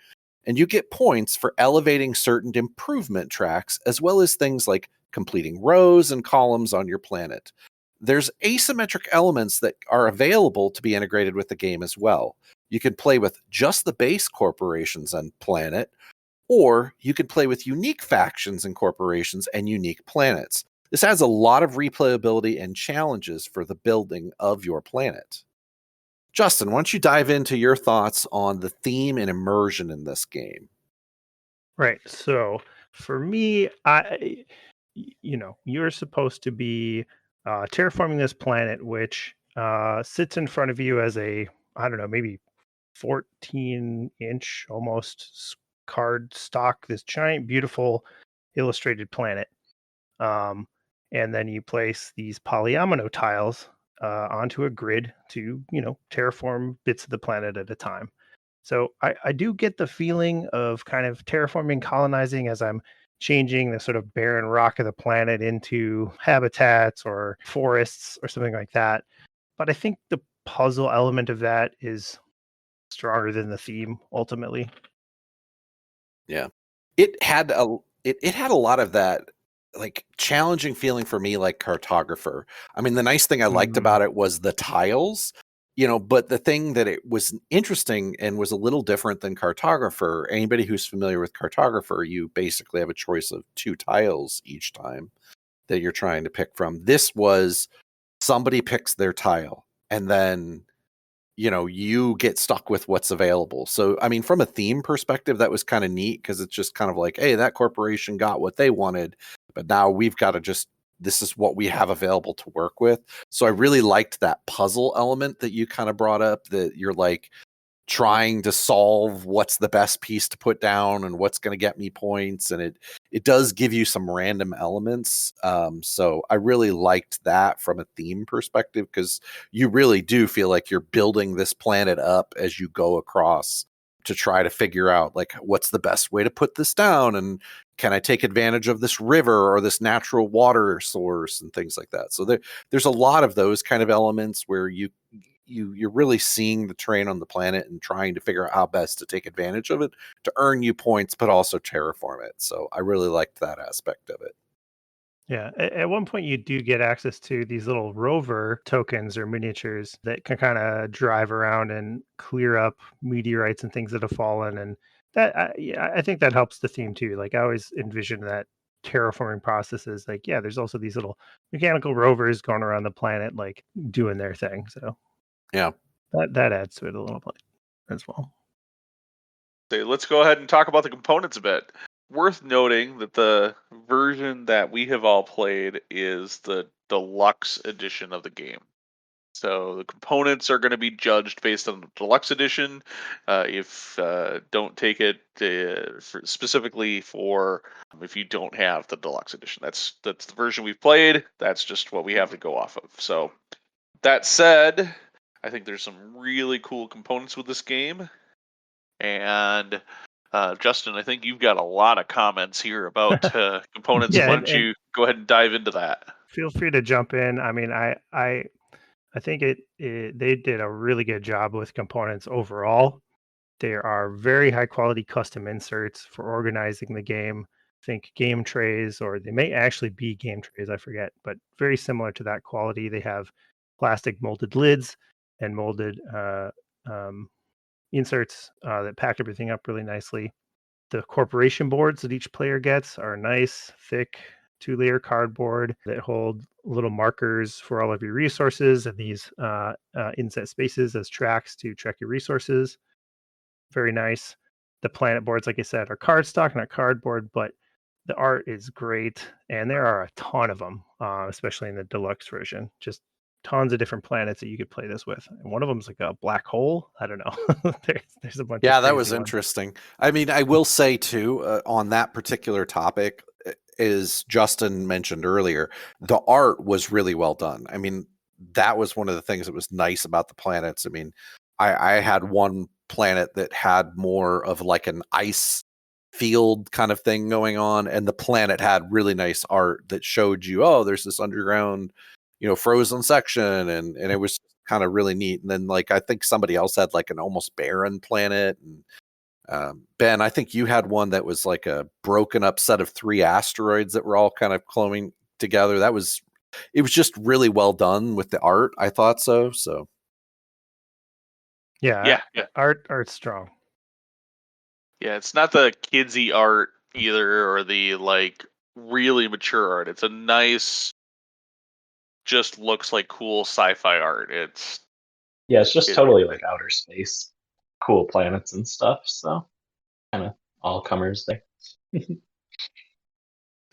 and you get points for elevating certain improvement tracks as well as things like completing rows and columns on your planet. There's asymmetric elements that are available to be integrated with the game as well. You can play with just the base corporations on planet, or you could play with unique factions and corporations and unique planets. This adds a lot of replayability and challenges for the building of your planet. Justin, why don't you dive into your thoughts on the theme and immersion in this game? Right. So for me, you're supposed to be terraforming this planet, which sits in front of you as a, I don't know, maybe 14-inch almost card stock, this giant, beautiful illustrated planet. And then you place these polyomino tiles onto a grid to, terraform bits of the planet at a time. So I do get the feeling of kind of terraforming, colonizing as I'm, changing the sort of barren rock of the planet into habitats or forests or something like that. But I think the puzzle element of that is stronger than the theme ultimately. Yeah. It had a lot of that like challenging feeling for me, like Cartographer. I mean, the nice thing I liked about it was the tiles, but the thing that it was interesting and was a little different than Cartographer. Anybody who's familiar with Cartographer, you basically have a choice of 2 tiles each time that you're trying to pick from. This was somebody picks their tile and then you get stuck with what's available. So, I mean, from a theme perspective, that was kind of neat because it's just kind of like, hey, that corporation got what they wanted, but now we've got to this is what we have available to work with. So I really liked that puzzle element that you kind of brought up, that you're like trying to solve what's the best piece to put down and what's going to get me points. And it does give you some random elements. So I really liked that from a theme perspective, because you really do feel like you're building this planet up as you go across to try to figure out like what's the best way to put this down, and can I take advantage of this river or this natural water source and things like that. So there's a lot of those kind of elements where you're really seeing the terrain on the planet and trying to figure out how best to take advantage of it to earn you points, but also terraform it. So I really liked that aspect of it. Yeah. At one point, you do get access to these little rover tokens or miniatures that can kind of drive around and clear up meteorites and things that have fallen. And I think that helps the theme too. Like, I always envision that terraforming process is like, yeah, there's also these little mechanical rovers going around the planet, like doing their thing. So Yeah. that adds to it a little bit as well. So let's go ahead and talk about the components a bit. Worth noting that the version that we have all played is the deluxe edition of the game. So the components are going to be judged based on the deluxe edition. If don't take it specifically for if you don't have the deluxe edition. That's the version we've played. That's just what we have to go off of. So that said, I think there's some really cool components with this game. And Justin, I think you've got a lot of comments here about components. Yeah, Why don't you go ahead and dive into that? Feel free to jump in. I mean, I think they did a really good job with components overall. There are very high quality custom inserts for organizing the game. Think game trays, or they may actually be game trays, I forget, but very similar to that quality. They have plastic molded lids and molded inserts that pack everything up really nicely. The corporation boards that each player gets are nice, thick, 2-layer cardboard that hold little markers for all of your resources and these inset spaces as tracks to track your resources. Very nice. The planet boards, like I said, are cardstock, not cardboard, but the art is great. And there are a ton of them, especially in the deluxe version. Just tons of different planets that you could play this with. And one of them is like a black hole. I don't know. there's a bunch. Yeah, of that was crazy ones. interesting. I mean, I will say too, on that particular topic, as Justin mentioned earlier, the art was really well done. I mean, that was one of the things that was nice about the planets. I mean, I had one planet that had more of like an ice field kind of thing going on, and the planet had really nice art that showed you, oh, there's this underground, frozen section, and it was kind of really neat. And then like I think somebody else had like an almost barren planet, and Ben, I think you had one that was like a broken up set of 3 asteroids that were all kind of cloning together. It was just really well done with the art. I thought so. So yeah. Art's strong. Yeah, it's not the kidsy art either, or the like really mature art. It's a nice, just looks like cool sci-fi art. It's totally like outer space, cool planets and stuff. So kind of all comers there.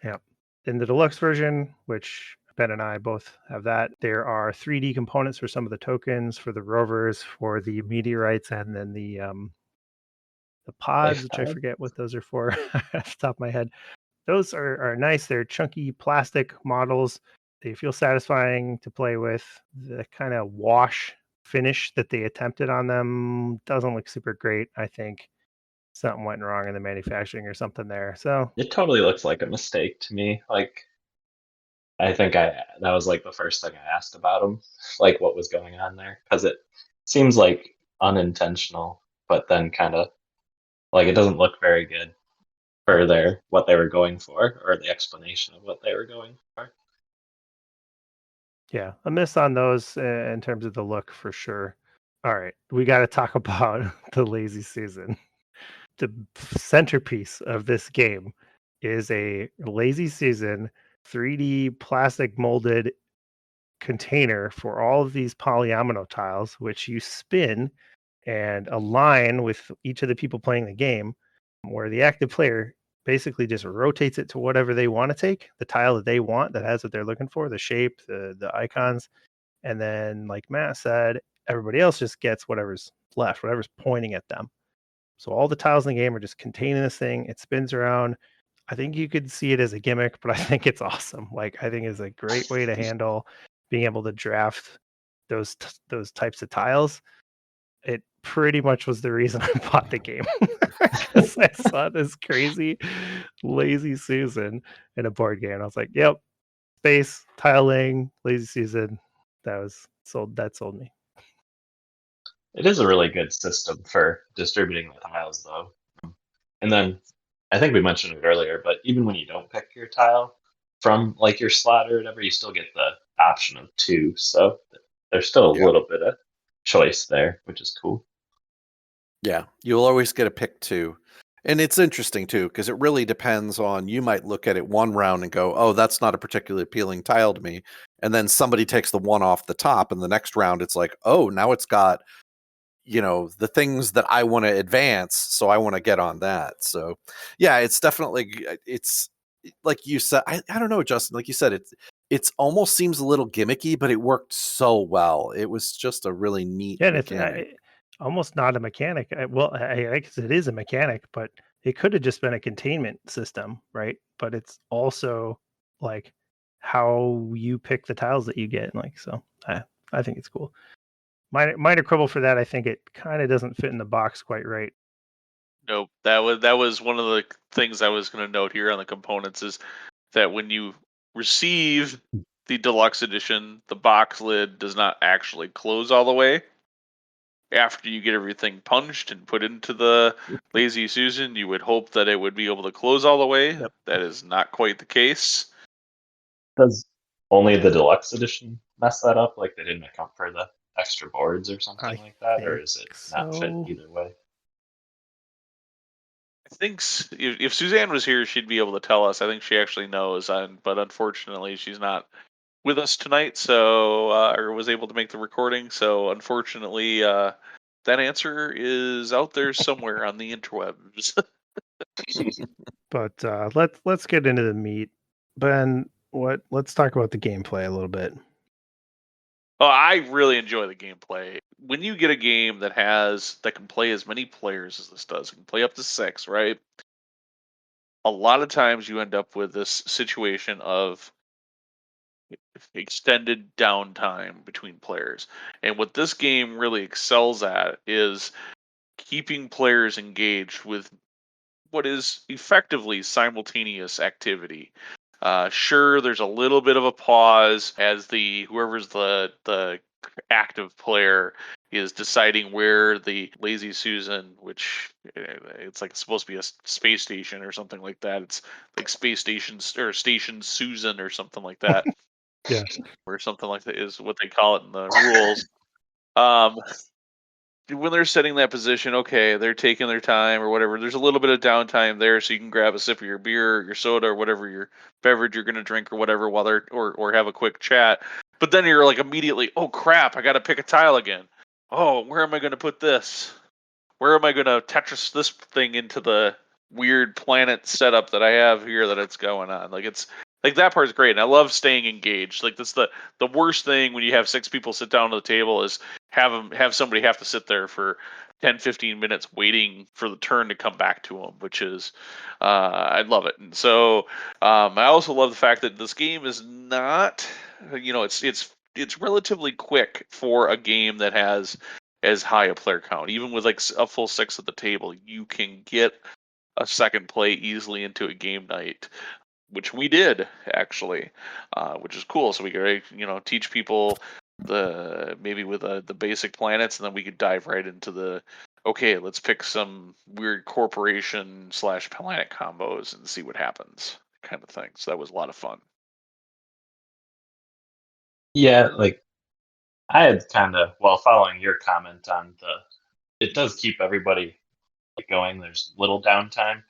Yeah. In the deluxe version, which Ben and I both have that, there are 3D components for some of the tokens, for the rovers, for the meteorites, and then the pods, which I forget what those are for off the top of my head. Those are nice. They're chunky plastic models. They feel satisfying to play with. The kind of wash finish that they attempted on them doesn't look super great, I think. something went wrong in the manufacturing or something there. So It totally looks like a mistake to me. Like, I think that was like the first thing I asked about them, like what was going on there, because it seems like unintentional, but then kind of like it doesn't look very good for what they were going for, or the explanation of what they were going for. yeah, a miss on those in terms of the look for sure. All right, we got to talk about the Lazy Susan. The centerpiece of this game is a Lazy Susan 3D plastic molded container for all of these polyomino tiles, which you spin and align with each of the people playing the game, where the active player basically just rotates it to whatever they want to take, the tile that they want that has what they're looking for, the shape, the icons, and then like Matt said, everybody else just gets whatever's left, whatever's pointing at them. So all the tiles in the game are just containing this thing. It spins around. I think you could see it as a gimmick, but I think it's awesome. Like I think it's a great way to handle being able to draft those types of tiles. It pretty much was the reason I bought the game. Because I saw this crazy Lazy Susan in a board game. And I was like, yep, space, tiling, Lazy Susan. That sold me. It is a really good system for distributing the tiles, though. And then I think we mentioned it earlier, but even when you don't pick your tile from like your slot or whatever, you still get the option of 2. So there's still a little bit of choice there, which is cool. Yeah, you'll always get a pick 2. And it's interesting too, because it really depends on, you might look at it one round and go, oh, that's not a particularly appealing tile to me. And then somebody takes the one off the top, and the next round it's like, oh, now it's got, the things that I want to advance, so I want to get on that. So yeah, it's definitely, it's like you said, I don't know, Justin, like you said, it's almost seems a little gimmicky, but it worked so well. It was just a really neat mechanic. It's almost not a mechanic. I guess it is a mechanic, but it could have just been a containment system, right? But it's also like how you pick the tiles that you get. Like, so I think it's cool. Minor quibble for that. I think it kind of doesn't fit in the box quite right. Nope. That was one of the things I was going to note here on the components, is that when you receive the deluxe edition, the box lid does not actually close all the way. After you get everything punched and put into the Lazy Susan, you would hope that it would be able to close all the way. Yep. That is not quite the case. Does only the deluxe edition mess that up? Like they didn't account for the extra boards or something like that? Or is it not fit either way? I think if Suzanne was here, she'd be able to tell us. I think she actually knows, but unfortunately, she's not with us tonight, so or was able to make the recording. So unfortunately, that answer is out there somewhere on the interwebs. But let's get into the meat, Ben. Let's talk about the gameplay a little bit. Oh, I really enjoy the gameplay. When you get a game that can play as many players as this does, it can play up to 6, right? A lot of times you end up with this situation of extended downtime between players. And what this game really excels at is keeping players engaged with what is effectively simultaneous activity. Sure, there's a little bit of a pause as whoever's the active player is deciding where the Lazy Susan, which it's like it's supposed to be a space station or something like that. It's like Space Station or Station Susan or something like that. Yeah. Or something like that is what they call it in the rules. When they're setting that position, okay, they're taking their time or whatever. There's a little bit of downtime there, so you can grab a sip of your beer, or your soda, or whatever your beverage you're going to drink or whatever, while they're or have a quick chat. But then you're like immediately, oh crap, I got to pick a tile again. Oh, where am I going to put this? Where am I going to Tetris this thing into the weird planet setup that I have here that it's going on? Like that part's great, and I love staying engaged. Like that's the worst thing when you have 6 people sit down to the table is have somebody have to sit there for 10-15 minutes waiting for the turn to come back to them, which is I love it. And so I also love the fact that this game is not, it's relatively quick for a game that has as high a player count. Even with like a full 6 at the table, you can get a second play easily into a game night, which we did actually, which is cool. So we could teach people maybe with the basic planets, and then we could dive right into the okay, let's pick some weird corporation / planet combos and see what happens, kind of thing. So that was a lot of fun. Yeah, like I had kind of, well, following your comment on it does keep everybody going. There's little downtime.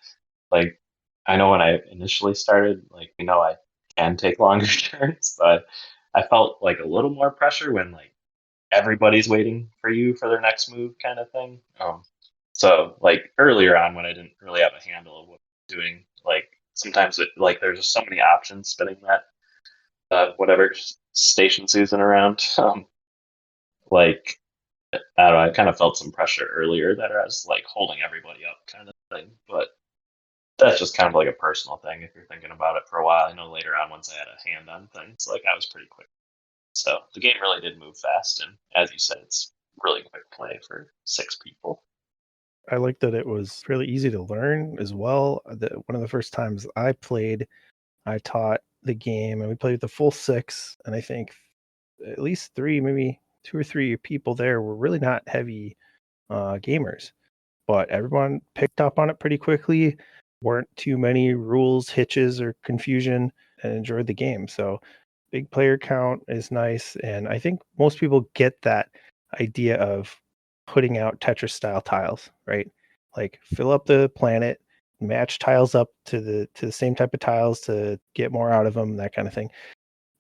Like I know when I initially started, like I can take longer turns, but I felt like a little more pressure when like everybody's waiting for you for their next move, kind of thing. So like earlier on when I didn't really have a handle of what I'm doing, like sometimes there's just so many options spinning that whatever station season around. Like I don't know, I kind of felt some pressure earlier that I was like holding everybody up, kind of thing. But that's just kind of like a personal thing if you're thinking about it for a while. I know later on, once I had a hand on things, like I was pretty quick. So the game really did move fast, and as you said, it's really quick play for 6 people. I like that it was really easy to learn as well. One of the first times I played, I taught the game, and we played the full 6, and I think at least 3, maybe 2 or 3 people there were really not heavy gamers, but everyone picked up on it pretty quickly. Weren't too many rules, hitches, or confusion, and enjoyed the game. So big player count is nice, and I think most people get that idea of putting out Tetris style tiles, right? Like fill up the planet, match tiles up to the same type of tiles to get more out of them, that kind of thing.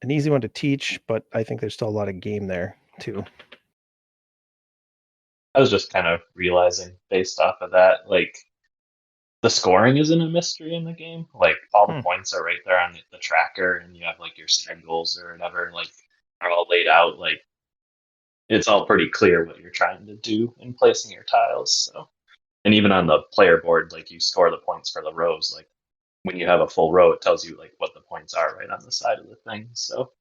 An easy one to teach, but I think there's still a lot of game there too. I was just kind of realizing based off of that, like the scoring isn't a mystery in the game. Like all the points are right there on the tracker, and you have like your side goals or whatever, like are all laid out. Like it's all pretty clear what you're trying to do in placing your tiles. So, and even on the player board, like you score the points for the rows. Like when you have a full row, it tells you like what the points are right on the side of the thing. So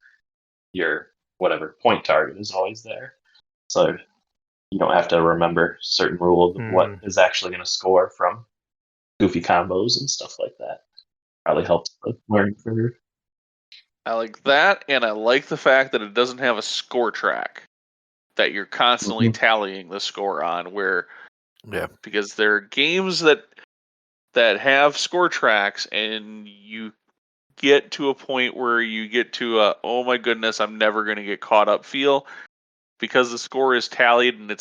your whatever point target is always there. So you don't have to remember certain rules of what is actually going to score from goofy combos and stuff like that. Probably helps the learning curve. I like that, and I like the fact that it doesn't have a score track that you're constantly tallying the score on. Because there are games that have score tracks, and you get to a point where you get to a oh my goodness, I'm never going to get caught up feel. Because the score is tallied, and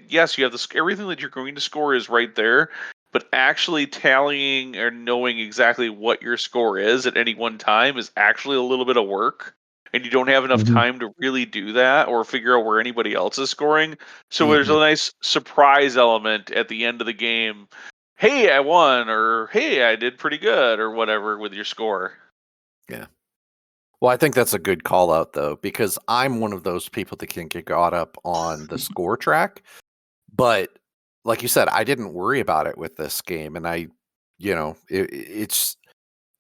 yes, you have everything that you're going to score is right there, but actually tallying or knowing exactly what your score is at any one time is actually a little bit of work, and you don't have enough time to really do that or figure out where anybody else is scoring. So there's a nice surprise element at the end of the game. Hey, I won, or hey, I did pretty good, or whatever with your score. Yeah. Well, I think that's a good call out, though, because I'm one of those people that can get caught up on the score track. But like you said, I didn't worry about it with this game. And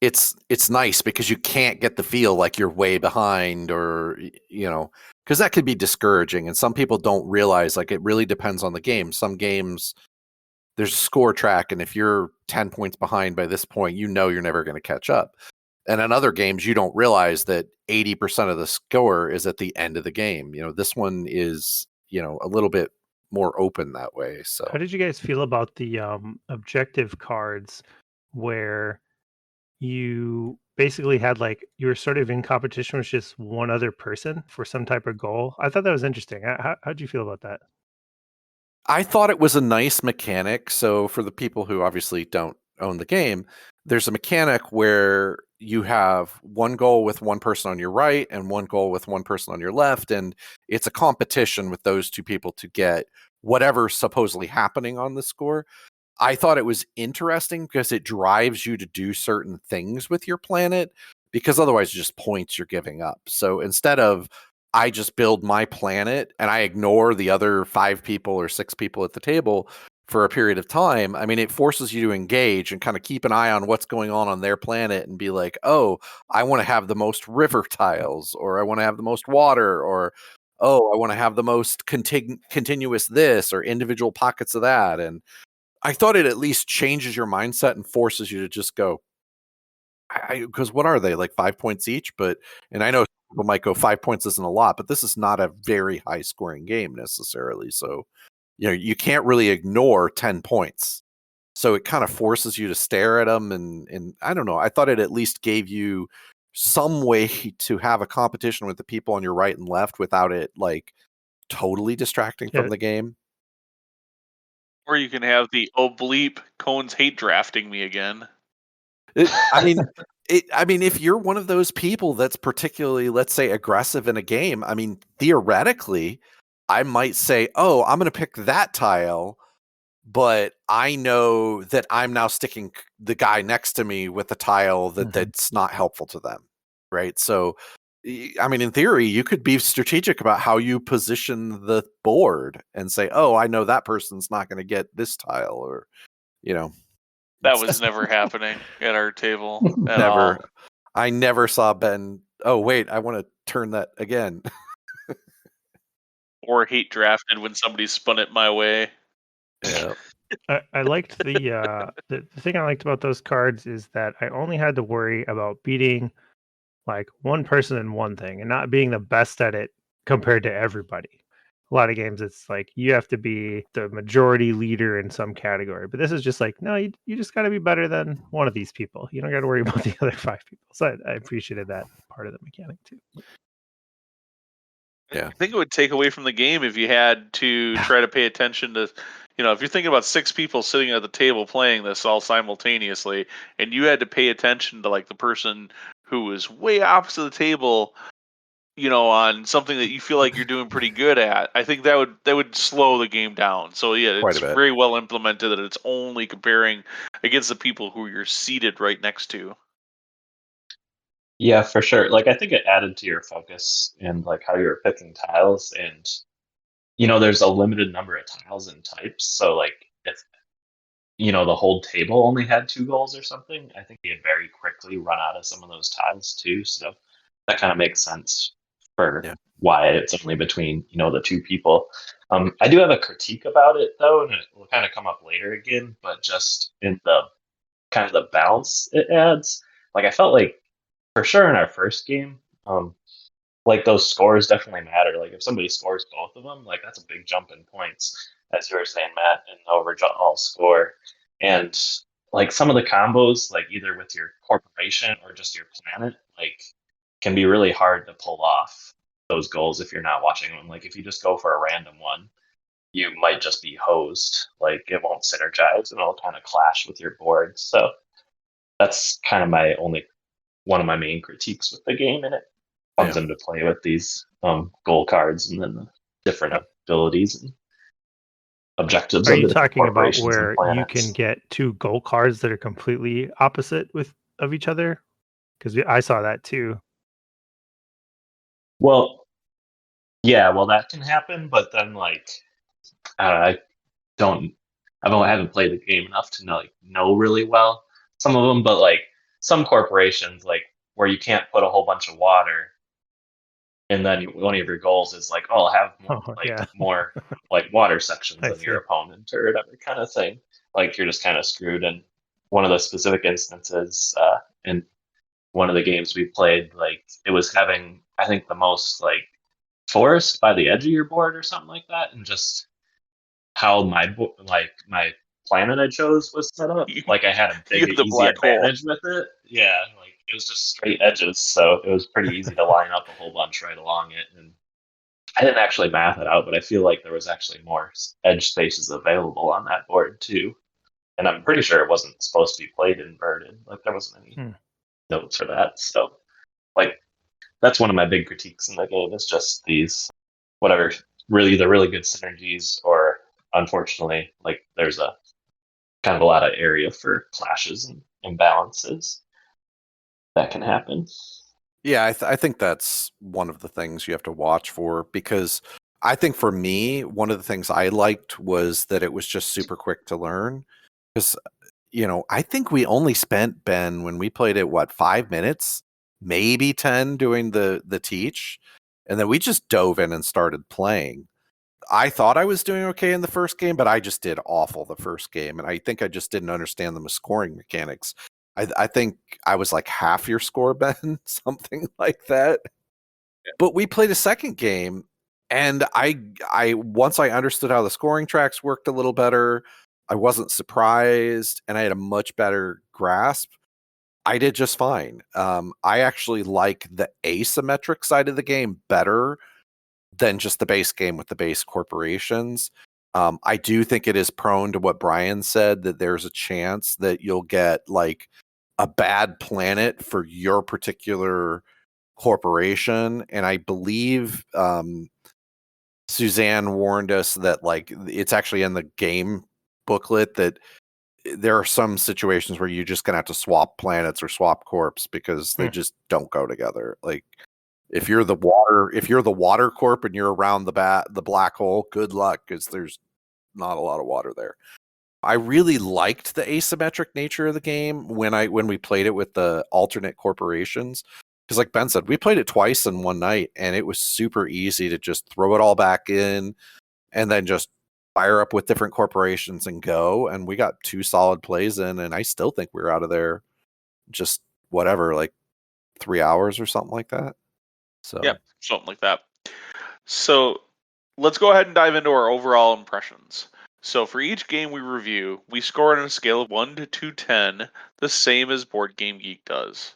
it's nice because you can't get the feel like you're way behind or, because that could be discouraging. And some people don't realize, like, it really depends on the game. Some games, there's a score track. And if you're 10 points behind by this point, you're never going to catch up. And in other games, you don't realize that 80% of the score is at the end of the game. This one is, a little bit more open that way. So how did you guys feel about the objective cards where you basically had like you were sort of in competition with just one other person for some type of goal? I thought that was interesting. How'd you feel about that? I thought it was a nice mechanic. So for the people who obviously don't own the game, there's a mechanic where you have one goal with one person on your right and one goal with one person on your left, and it's a competition with those two people to get whatever's supposedly happening on the score. I thought it was interesting because it drives you to do certain things with your planet, because otherwise it's just points you're giving up. So instead of I just build my planet and I ignore the other 5 people or 6 people at the table for a period of time, I mean, it forces you to engage and kind of keep an eye on what's going on their planet and be like, oh, I want to have the most river tiles, or I want to have the most water, or oh, I want to have the most continuous this or individual pockets of that. And I thought it at least changes your mindset and forces you to just go, because what are they, like 5 points each? And I know people might go 5 points isn't a lot, but this is not a very high scoring game necessarily. So, you can't really ignore 10 points. So it kind of forces you to stare at them. And I don't know. I thought it at least gave you some way to have a competition with the people on your right and left without it like totally distracting from the game. Or you can have the bleep, Cone's hate drafting me again. I mean, if you're one of those people that's particularly, let's say, aggressive in a game, I mean, theoretically, I might say, oh, I'm going to pick that tile, but I know that I'm now sticking the guy next to me with a tile that's not helpful to them, right? So, I mean, in theory, you could be strategic about how you position the board and say, oh, I know that person's not going to get this tile, or, That was never happening at our table. At never. all. I never saw Ben. Oh, wait, I want to turn that again. Or hate drafted when somebody spun it my way. Yeah. I liked the thing I liked about those cards is that I only had to worry about beating like one person in one thing and not being the best at it compared to everybody. A lot of games it's like you have to be the majority leader in some category, but this is just like, no, you just got to be better than one of these people. You don't got to worry about the other 5 people. So I appreciated that part of the mechanic too. Yeah. I think it would take away from the game if you had to try to pay attention to, if you're thinking about 6 people sitting at the table playing this all simultaneously, and you had to pay attention to like the person who was way opposite the table, on something that you feel like you're doing pretty good at, I think that would slow the game down. So yeah, Quite it's a bit. very well implemented that it's only comparing against the people who you're seated right next to. Yeah, for sure. Like, I think it added to your focus and like how you're picking tiles, and there's a limited number of tiles and types. So like, if the whole table only had 2 goals or something, I think you'd very quickly run out of some of those tiles too. So that kind of makes sense for why it's only between the 2 people. I do have a critique about it though, and it will kind of come up later again. But just in the kind of the balance it adds, like I felt like for sure in our first game, like those scores definitely matter. Like if somebody scores both of them, like that's a big jump in points, as you were saying, Matt, in the overall score. And like some of the combos, like either with your corporation or just your planet, like can be really hard to pull off those goals if you're not watching them. Like if you just go for a random one, you might just be hosed. Like it won't synergize and it'll kind of clash with your board. So that's kind of one of my main critiques with the game, and it comes into play with these goal cards and then the different abilities and objectives. Are you talking about where you can get 2 goal cards that are completely opposite of each other? Because I saw that too. Well, yeah, that can happen, but then like I haven't played the game enough to know really well some of them, but like some corporations, like where you can't put a whole bunch of water, and then one of your goals is like, oh, I'll have more like water sections than your opponent or whatever kind of thing. Like you're just kind of screwed. And one of the specific instances in one of the games we played, like it was having, I think, the most like forest by the edge of your board or something like that, and just how my planet I chose was set up. Like I had a big easy advantage with it. Yeah, like it was just straight edges, so it was pretty easy to line up a whole bunch right along it. And I didn't actually math it out, but I feel like there was actually more edge spaces available on that board too. And I'm pretty sure it wasn't supposed to be played inverted. Like there wasn't any notes for that. So like that's one of my big critiques in the game is just these the really good synergies, or unfortunately, like there's a kind of a lot of area for clashes and imbalances that can happen. Yeah, I think that's one of the things you have to watch for, because I think for me, one of the things I liked was that it was just super quick to learn. Because, I think we only spent, Ben, when we played it, 5 minutes, maybe 10 doing the teach. And then we just dove in and started playing. I thought I was doing okay in the first game, but I just did awful the first game. And I think I just didn't understand the scoring mechanics. I think I was like half your score, Ben, something like that. Yeah. But we played a second game, and I once I understood how the scoring tracks worked a little better, I wasn't surprised, and I had a much better grasp. I did just fine. I actually like the asymmetric side of the game better than just the base game with the base corporations. I do think it is prone to what Brian said, that there's a chance that you'll get like a bad planet for your particular corporation. And I believe Suzanne warned us that like it's actually in the game booklet that there are some situations where you're just gonna have to swap planets or swap corps because they just don't go together. Like if you're the water corp and you're around the black hole, good luck, because there's not a lot of water there. I really liked the asymmetric nature of the game when we played it with the alternate corporations. Because like Ben said, we played it twice in one night, and it was super easy to just throw it all back in and then just fire up with different corporations and go. And we got 2 solid plays in, and I still think we were out of there just whatever, like 3 hours or something like that. So yeah, something like that. So let's go ahead and dive into our overall impressions. So for each game we review, we score on a scale of 1 to 210, the same as Board Game Geek does.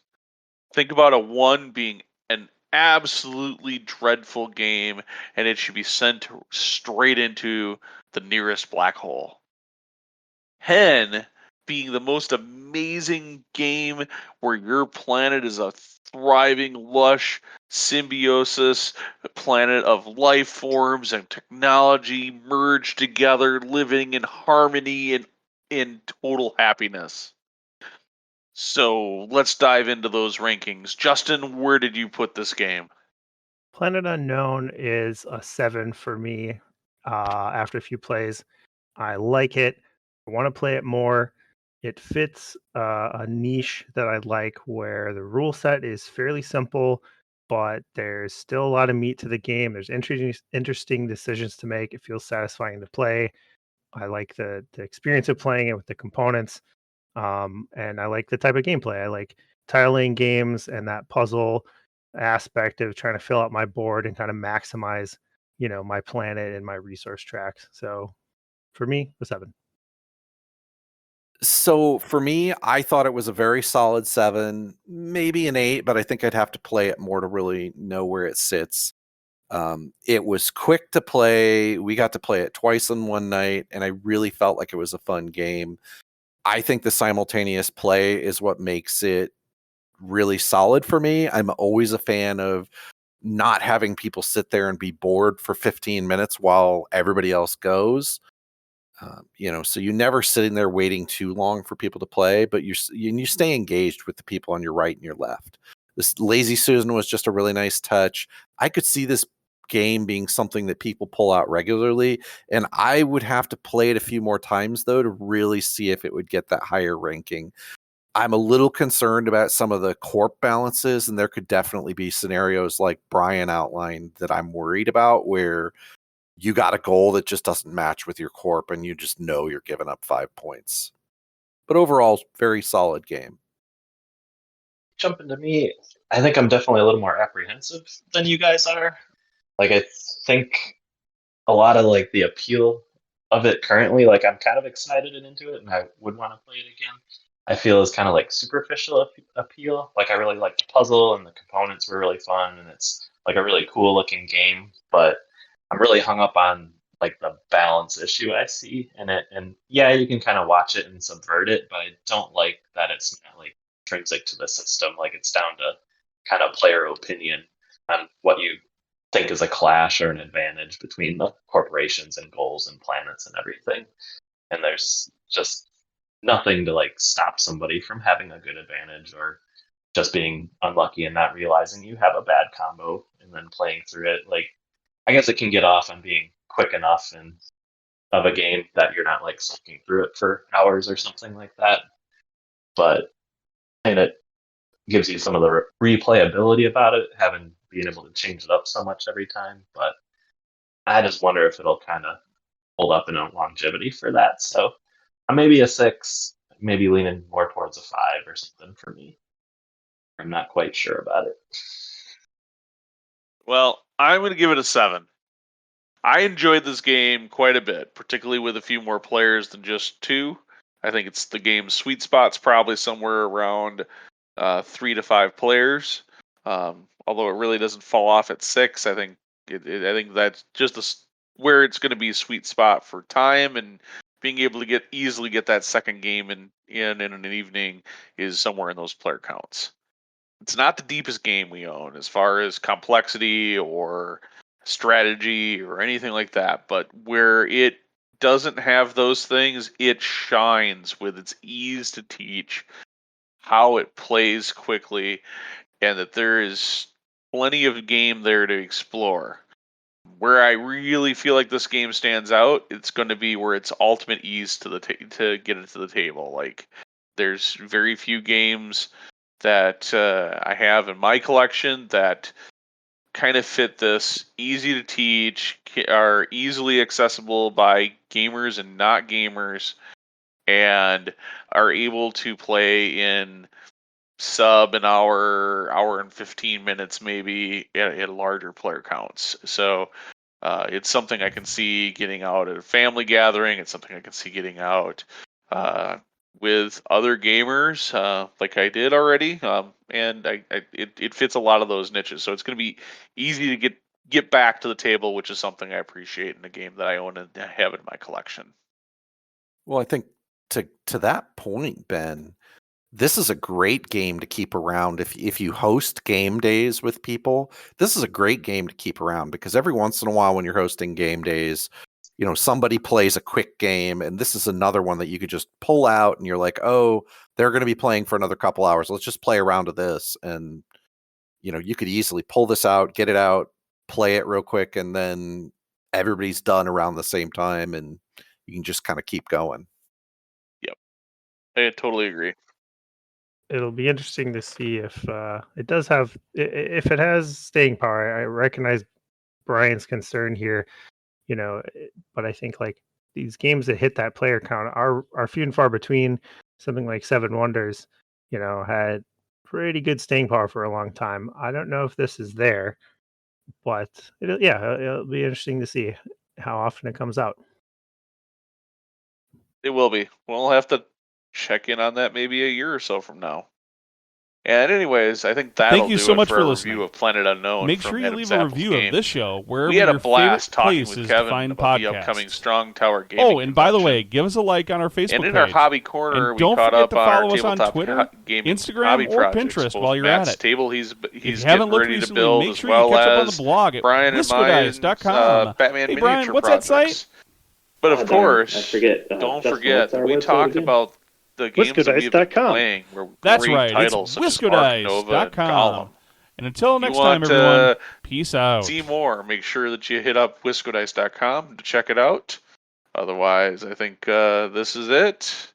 Think about a 1 being an absolutely dreadful game, and it should be sent straight into the nearest black hole. 10 being the most amazing game where your planet is a thriving, lush symbiosis, a planet of life forms and technology merged together, living in harmony and in total happiness. So let's dive into those rankings. Justin, where did you put this game? Planet Unknown is a 7 for me after a few plays. I like it. I want to play it more. It fits a niche that I like where the rule set is fairly simple, but there's still a lot of meat to the game. There's interesting decisions to make. It feels satisfying to play. I like the experience of playing it with the components. And I like the type of gameplay. I like tiling games and that puzzle aspect of trying to fill out my board and kind of maximize, my planet and my resource tracks. So for me, a 7. So for me, I thought it was a very solid 7, maybe an 8, but I think I'd have to play it more to really know where it sits. It was quick to play. We got to play it twice in one night, and I really felt like it was a fun game. I think the simultaneous play is what makes it really solid for me. I'm always a fan of not having people sit there and be bored for 15 minutes while everybody else goes. So you're never sitting there waiting too long for people to play, but you stay engaged with the people on your right and your left. This Lazy Susan was just a really nice touch. I could see this game being something that people pull out regularly, and I would have to play it a few more times though to really see if it would get that higher ranking. I'm a little concerned about some of the corp balances, and there could definitely be scenarios like Brian outlined that I'm worried about, where you got a goal that just doesn't match with your corp and you just know you're giving up 5 points. But overall, very solid game. Jumping to me, I think I'm definitely a little more apprehensive than you guys are. Like, I think a lot of like the appeal of it currently, like I'm kind of excited and into it, and I would want to play it again. I feel is kind of like superficial appeal. Like I really like the puzzle and the components were really fun, and it's like a really cool looking game. But I'm really hung up on like the balance issue I see in it. And yeah, you can kind of watch it and subvert it, but I don't like that it's not like intrinsic to the system. Like it's down to kind of player opinion on what you think is a clash or an advantage between the corporations and goals and planets and everything. And there's just nothing to like stop somebody from having a good advantage or just being unlucky and not realizing you have a bad combo and then playing through it. Like, I guess it can get off on being quick enough and of a game that you're not like sucking through it for hours or something like that. But and it gives you some of the replayability about it, having being able to change it up so much every time. But I just wonder if it'll kind of hold up in a longevity for that. So maybe a 6, maybe leaning more towards a 5 or something for me. I'm not quite sure about it. Well, I'm going to give it a 7. I enjoyed this game quite a bit, particularly with a few more players than just 2. I think it's the game's sweet spot's probably somewhere around 3 to 5 players. Although it really doesn't fall off at 6, I think I think that's just where it's going to be a sweet spot for time, and being able to easily get that second game in an evening is somewhere in those player counts. It's not the deepest game we own as far as complexity or strategy or anything like that, but where it doesn't have those things, it shines with its ease to teach, how it plays quickly, and that there is plenty of game there to explore. Where I really feel like this game stands out, it's going to be where it's ultimate ease to get it to the table. Like, there's very few games that I have in my collection that kind of fit this, easy to teach, are easily accessible by gamers and not gamers, and are able to play in sub an hour and 15 minutes maybe at larger player counts. So it's something I can see getting out at a family gathering. It's something I can see getting out with other gamers, like I did already, and it fits a lot of those niches. So it's going to be easy to get back to the table, which is something I appreciate in a game that I own and have in my collection. Well, I think to that point, Ben, this is a great game to keep around if you host game days with people. This is a great game to keep around because every once in a while when you're hosting game days, somebody plays a quick game, and this is another one that you could just pull out and you're like, oh, they're going to be playing for another couple hours. Let's just play around to this. And, you could easily pull this out, get it out, play it real quick, and then everybody's done around the same time, and you can just kind of keep going. Yep. I totally agree. It'll be interesting to see if it does have, if it has staying power. I recognize Brian's concern here, but I think like these games that hit that player count are few and far between. Something like Seven Wonders, had pretty good staying power for a long time. I don't know if this is there, but it'll be interesting to see how often it comes out. It will be. We'll have to check in on that maybe a year or so from now. And anyways, I think that'll do it for a review of Planet Unknown. Make sure you leave a review of this show wherever we had a your blast favorite talking place with is Kevin to find about podcasts. the upcoming Strong Tower Gaming Oh, and by the convention. way, give us a like on our Facebook and in page. our hobby corner, And we don't caught forget up to on our follow us on tabletop Twitter, gaming Instagram, hobby or projects. Pinterest Both while you're Matt's at it. table he's If you getting haven't looked ready to recently, build, make as sure you well catch up on as the blog at Brian and mine's wiscodice.com. Batman Hey, miniature Brian, what's that projects. site? But of course, I forget. don't Justin, forget what's that our we website talked again? about the games that we've been Wiscodice.com. playing. Were That's great right. titles It's such as Ark Nova and wiscodice.com. Gollum. And until If you next time, want everyone, peace out. see more, make sure that you hit up wiscodice.com to check it out. Otherwise, I think this is it.